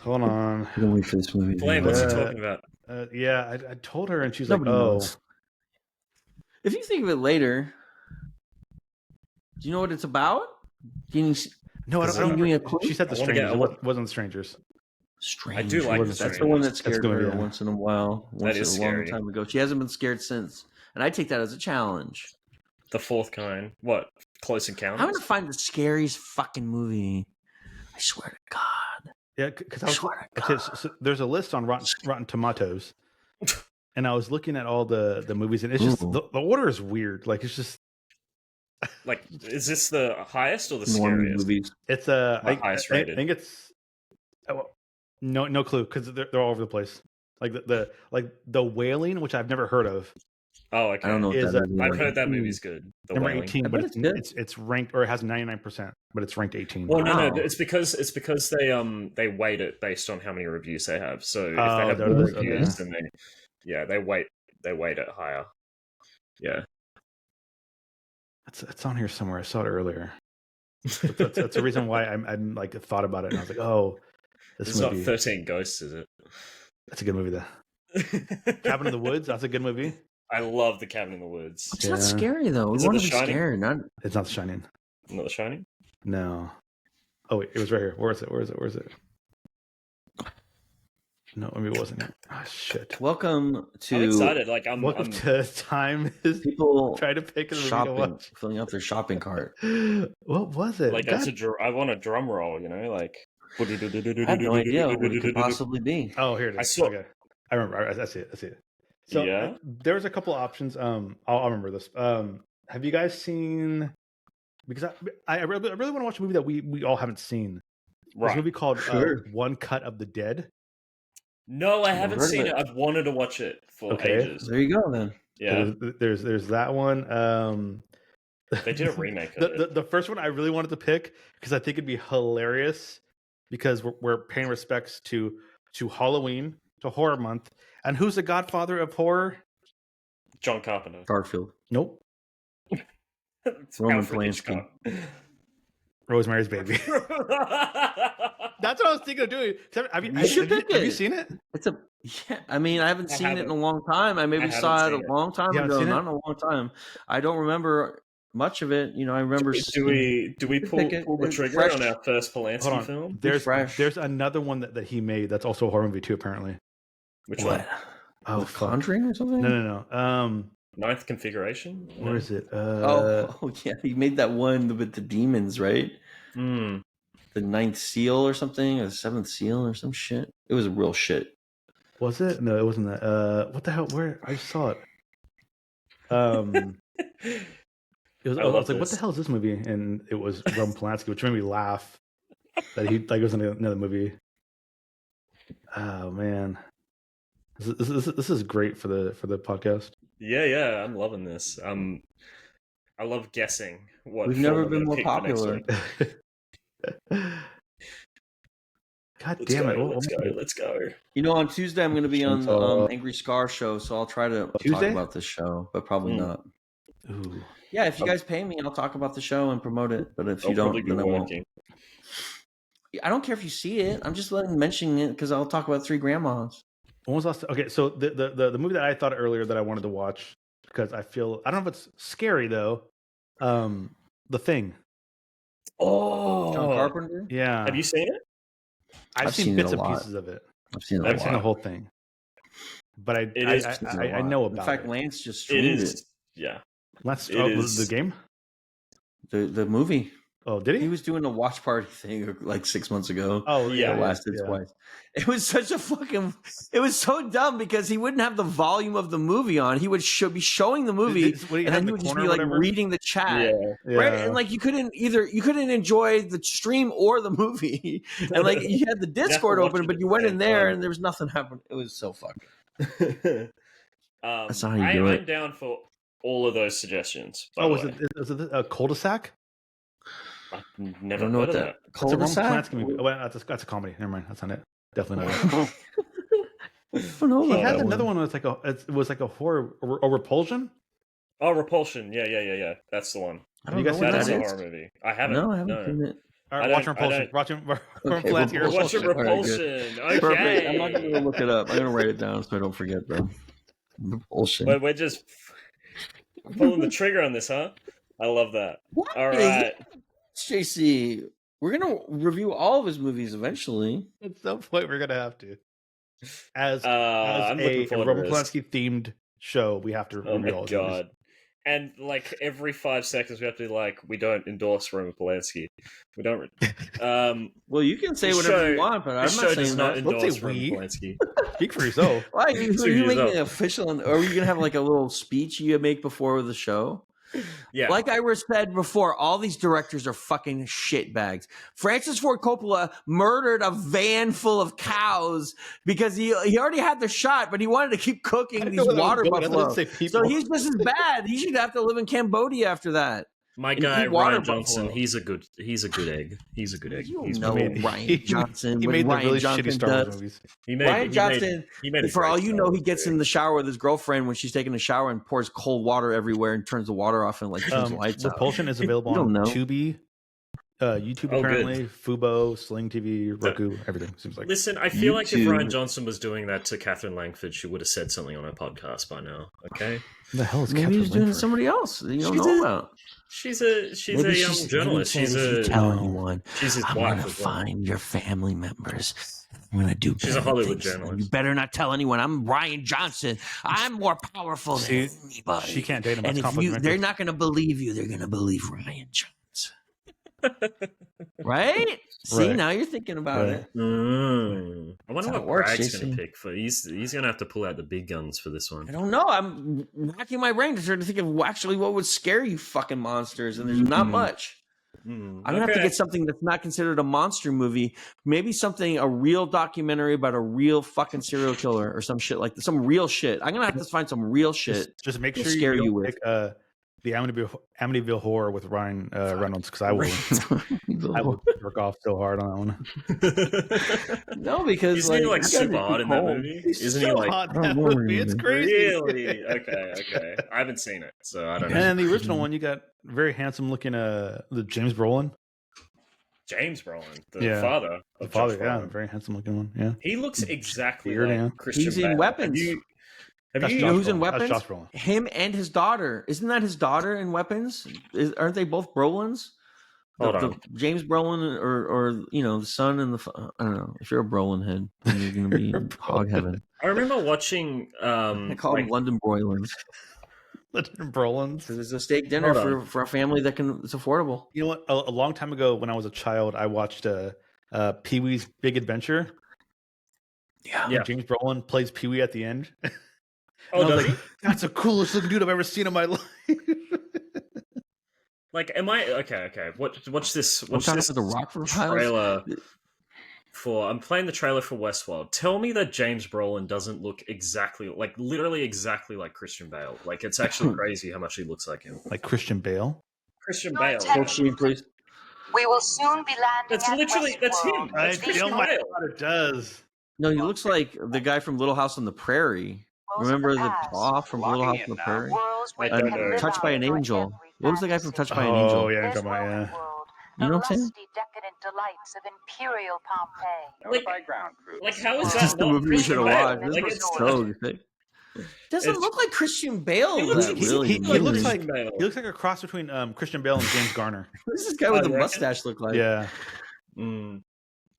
Hold on. I can't wait for this movie. Flame, what's he talking about? Yeah, I told her, and she's Nobody like, "Oh, knows. If you think of it later, do you know what it's about? Can you no, I don't give me a remember." clue? She said The I wanna get- Strangers. It wasn't The Strangers. Strange. I do like The That's Strangers. the one that That's scared good, her yeah. once in a while. Once is a long scary. time ago. She hasn't been scared since, and I take that as a challenge. The fourth kind. What? Close I'm Encounters? gonna find the scariest fucking movie. I swear to God. Yeah, because I swear to God. so there's a list on Rotten Tomatoes, and I was looking at all the movies, and it's just Ooh. the order is weird. Like it's just Like, is this the highest or the Normal scariest? movies. it's highest rated. I think it's no clue because they're all over the place. Like the Wailing, which I've never heard of, Oh, okay. I don't know what Is, that is. I've heard that movie's good. The number Wailing. 18, I but bet it's good. it's ranked, or it has 99%, but it's ranked 18. Well, Wow. no, it's because they weight it based on how many reviews they have. So if they Oh, have there more it is, reviews, then they weight it higher. Yeah. It's on here somewhere. I saw it earlier. That's the reason why I'm like thought about it, and I was like, oh, this It's movie. not 13 Ghosts, is it? That's a good movie, though. Cabin in the Woods. That's a good movie. I love The Cabin in the Woods. It's not scary though. We Is it want The to be Shining? scared, not It's not The Shining. Not The Shining? No. Oh wait, it was right here. Where is it? No, maybe it wasn't it. Oh shit. welcome to I'm excited. Like Welcome to Time is people trying to pick a movie to shopping, watch. filling out their shopping cart. What was it? like God- I want a drum roll, you know, like I have no idea what it could possibly be. Oh, here it is. I saw- Okay. I remember. I see it. So Yeah? there's a couple options. I'll remember this. Have you guys seen? Because I really want to watch a movie that we all haven't seen. There's a right. movie called Sure. One Cut of the Dead. No, I Never haven't heard of seen it. it. I've wanted to watch it for Okay. ages. There you go then. Yeah, There's that one. they did a remake of it. The first one I really wanted to pick because I think it'd be hilarious because we're paying respects to Halloween, to horror month, and who's the godfather of horror? John Carpenter. Garfield. Nope, It's Roman Alfred Polanski. Hitchcock. Rosemary's Baby. That's what I was thinking of doing. Have you, You should pick have you it. seen it? It's a yeah. I mean, I haven't I seen it in haven't. a long time. I maybe I haven't saw it a seen it. long time You haven't ago. seen Not it? in a long time. I don't remember much of it. You know, I remember. Do we pull Pick it. the It's trigger fresh. on our first Hold Polanski on. film? fresh. There's another one that he made that's also a horror movie too. Apparently. Which What? one? Oh, The fuck. Conjuring or something? No. Ninth Configuration? Where is it? Oh, yeah. He made that one with the demons, right? Mm. The Ninth Seal or something, or the Seventh Seal or some shit. It was real shit. Was it? No, it wasn't that. What the hell? Where I saw it. I was like, what the hell is this movie? And it was Roman Polanski, which made me laugh that he like was in another movie. Oh man, this is great for the podcast. Yeah, I'm loving this. I love guessing what We've film never we're been gonna more pick for next popular. week. God damn it! Let's go. You know, on Tuesday I'm going to be on the Chainsaw. Angry Scar show, so I'll try to talk Tuesday? about this show, but probably not. Ooh. Yeah, if you guys pay me, I'll talk about the show and promote it. But if you I'll probably don't, be then I won't. working. I don't care if you see it. I'm just mentioning it because I'll talk about Three Grandmas. When was last? Okay, so the movie that I thought earlier that I wanted to watch because I don't know if it's scary though. The Thing. Oh, John Carpenter. Yeah. have you seen it? I've seen it bits a and lot. pieces of it. I've seen it. I've seen the whole thing, but I know about it. In fact, it. Lance just It streamed is. it. Yeah. Was is- the game? The movie. Oh, did He he? was doing a watch party thing like 6 months ago. Oh, Yeah, It lasted twice. It was such a fucking. It was so dumb because he wouldn't have the volume of the movie on. He would be showing the movie, and then he would just be like reading the chat, right? And like you couldn't enjoy the stream or the movie, and like you had the Discord watch open, it but at you the went same in there time. and there was nothing happening. It was so fucking. That's not how you do it. I'm down for all of those suggestions. Oh, was it a cul-de-sac? I've I never don't know heard what of that that. It's a Roman cul-de-sac. Polanski movie. Oh, well, that's a comedy. Never mind. That's not it. Definitely not it. I don't know He about had that another one. one. It was like a horror, a Repulsion. Oh, Repulsion. Yeah. That's the one. I Have you don't guys know seen what That is that a is. horror movie. I haven't. No, I haven't seen it. All I right, don't- watch Repulsion. Watch Roman Okay, Polanski. Repulsion. Watch Repulsion. Repulsion. Okay. Perfect. I'm not going to look it up. I'm going to write it down so I don't forget, though. Repulsion. We're just pulling the trigger on this, huh? I love that. What? All right. JC, we're going to review all of his movies eventually. At some point, we're gonna have to. As I'm looking a forward Roman to this. Polanski themed show, we have to Oh review my all his movies. god. And like every 5 seconds, we have to be like, we don't endorse Roman Polanski. We don't. Well, you can say This whatever show- you want, but I'm This not show does saying not that. Don't say endorse Roman we. Polanski. Speak for yourself. Why? Are you Speak making yourself. it official? Or are you going to have like a little speech you make before the show? Yeah. Like I said before, all these directors are fucking shitbags. Francis Ford Coppola murdered a van full of cows because he already had the shot, but he wanted to keep cooking these water buffalo. So he's just as bad. He should have to live in Cambodia after that. My and guy eat water Ryan Johnson, buffalo. he's a good egg. He's a good egg. You He's know made- Ryan Johnson. He what made the Ryan really Johnson shitty Star Wars does. movies. Ryan Johnson, he made a for great all you Star know, he Wars gets movie. in the shower with his girlfriend when she's taking a shower and pours cold water everywhere and turns the water off and like turns the lights out. Repulsion is available You on don't know. Tubi, YouTube Oh, apparently, Fubo, Sling TV, Roku, everything seems like. Listen, I feel like if YouTube. Ryan Johnson was doing that to Catherine Langford, she would have said something on her podcast by now. Okay, What the hell is Maybe Catherine he's doing it to Langford? somebody else that you don't She's know a- about. she's a Maybe young journalist. maybe She's if you a tell anyone. she's his I'm wife gonna as well. find your family members. I'm gonna do. She's a bad Hollywood things. journalist. You better not tell anyone. I'm Ryan Johnson. I'm more powerful See, than anybody. She can't date him. And That's if conflict of they're interest. not gonna believe you, they're gonna believe Ryan Johnson. Right? See, Right. now you're thinking about Right. it. I wonder That's how what it works, Bragg's Jason. going to pick for. He's going to have to pull out the big guns for this I one. don't know. I'm racking my brain to try to think of actually what would scare you fucking monsters, and there's not much. I'm gonna have to get something that's not considered a monster movie. Maybe something, a real documentary about a real fucking serial killer or some shit like that. Some real shit. I'm gonna have to find some real shit. Just make to sure scare you you don't with. pick the Amityville Horror with Ryan Reynolds because I will jerk off so hard on that one. No, because Isn't he like you guys super are hot in that cold. movie? He's Isn't so he like hot in that movie? It's crazy. really? Okay. I haven't seen it, so I don't know. And the original one, you got very handsome looking the James Brolin. James Brolin, the Yeah. father. The Of father, Josh yeah, Brolin. very handsome looking one. Yeah. He looks exactly Weird, like yeah. Christian He's in Bale. Weapons. Have That's you? You know who's in Brolin. Weapons? That's Josh Brolin. Him and his daughter. Isn't that his daughter in Weapons? Aren't they both Brolins? Hold The on. James Brolin or you know the son and I don't know. If you're a Brolin head, then you're gonna be in hog heaven. I remember watching. I call them London broilers Brolins. because it's a steak dinner Hold for a family that it's affordable. You know what? A long time ago, when I was a child, I watched Pee Wee's Big Adventure. Yeah. Yeah. James Brolin plays Pee Wee at the end. Oh, And I was does like, that's the coolest looking dude I've ever seen in my life. Like, am I okay? Watch this. I'm Watch talking this about the Rockford trailer Files. for. I'm playing the trailer for Westworld. Tell me that James Brolin doesn't look literally exactly like Christian Bale. Like, it's actually crazy how much he looks like him. Like Christian Bale. Christian Bale. Please. We will soon be landing That's him. Westworld. That's Christian oh my Bale. God, it does. No, he looks like the guy from Little House on the Prairie. Remember the paw from Little House on the Prairie? Worlds where I you don't can know. live Touched by an out your Angel. every What was the guy from fantasy. Touched by an Oh Angel? yeah, I'm There's talking about Roman yeah. world, You know the what I'm saying? lusty, decadent delights of imperial Pompeii. Like, how is This that is the not movie we Christian should have Bale? watched. This Like, was it's so sick. Doesn't it's- look like Christian Bale. He looks That exactly really. he like looks Christian like Bale. he looks like a cross between Christian Bale and James Garner. What does this guy with Oh, the you reckon? mustache look like? Yeah. Mm.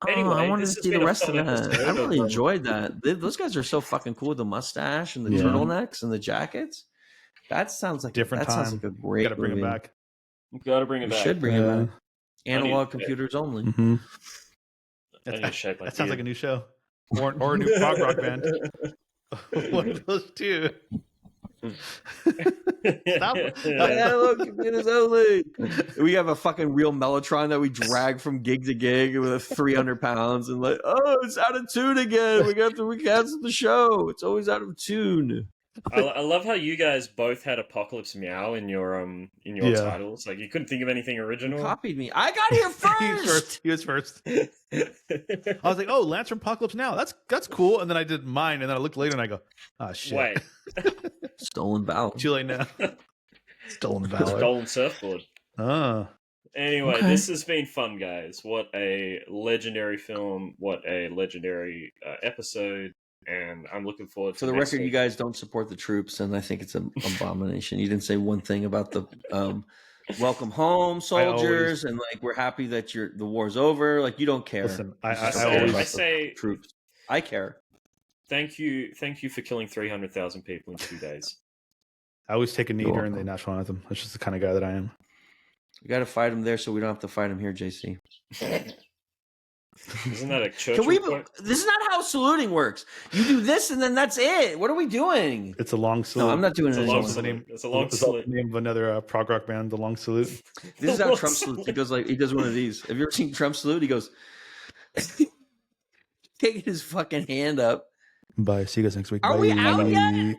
Oh, Anyway, I wanted this to has see the been a rest of fun that. episode I really of, enjoyed that. Those guys are so fucking cool with the mustache and the Yeah. turtlenecks and the jackets. That sounds like Different that sounds time. like a great Got to bring movie. him back. Gotta bring it We back. should bring it Yeah. back. Analog yeah. computers only. Mm-hmm. I need to shape my That sounds like a beard. new show, or a new prog rock band. One of those two. Stop. Analog computers only. We have a fucking real Mellotron that we drag from gig to gig with 300 pounds and like, oh, it's out of tune again. We got to recancel the show. It's always out of tune. I love how you guys both had Apocalypse Meow in your Yeah. titles. Like, you couldn't think of anything original. Copied me. I got here first. He was first. I was like, "Oh, Lance from Apocalypse Now. That's cool." And then I did mine, and then I looked later, and I go, "Ah, shit." Wait, Stolen Valor. Too late now. Stolen valor. Stolen Surfboard. Oh, Anyway, Okay. this has been fun, guys. What a legendary film. What a legendary episode. And I'm looking forward to For the next record, you week. guys don't support the troops, and I think it's an abomination. You didn't say one thing about the welcome home soldiers, and like we're happy that the war's over. Like you don't care. listen, I Just always care about I the say troops. I care. thank you for killing 300,000 people in 2 days. I always take a knee You're during the welcome. national anthem. That's just the kind of guy that I am. We got to fight them there, so we don't have to fight them here, JC. Isn't that a Churchill Can we? quote? This is not how saluting works. You do this, and then that's it. What are we doing? It's a long salute. No, I'm not doing It's it a long anymore. salute. It's a long It's also salute. the name of another prog rock band, the Long Salute. This is how Trump salutes. He goes like he does one of these. Have you ever seen Trump salute? He goes, taking his fucking hand up. Bye. See you guys next week. Are Bye. we out yet?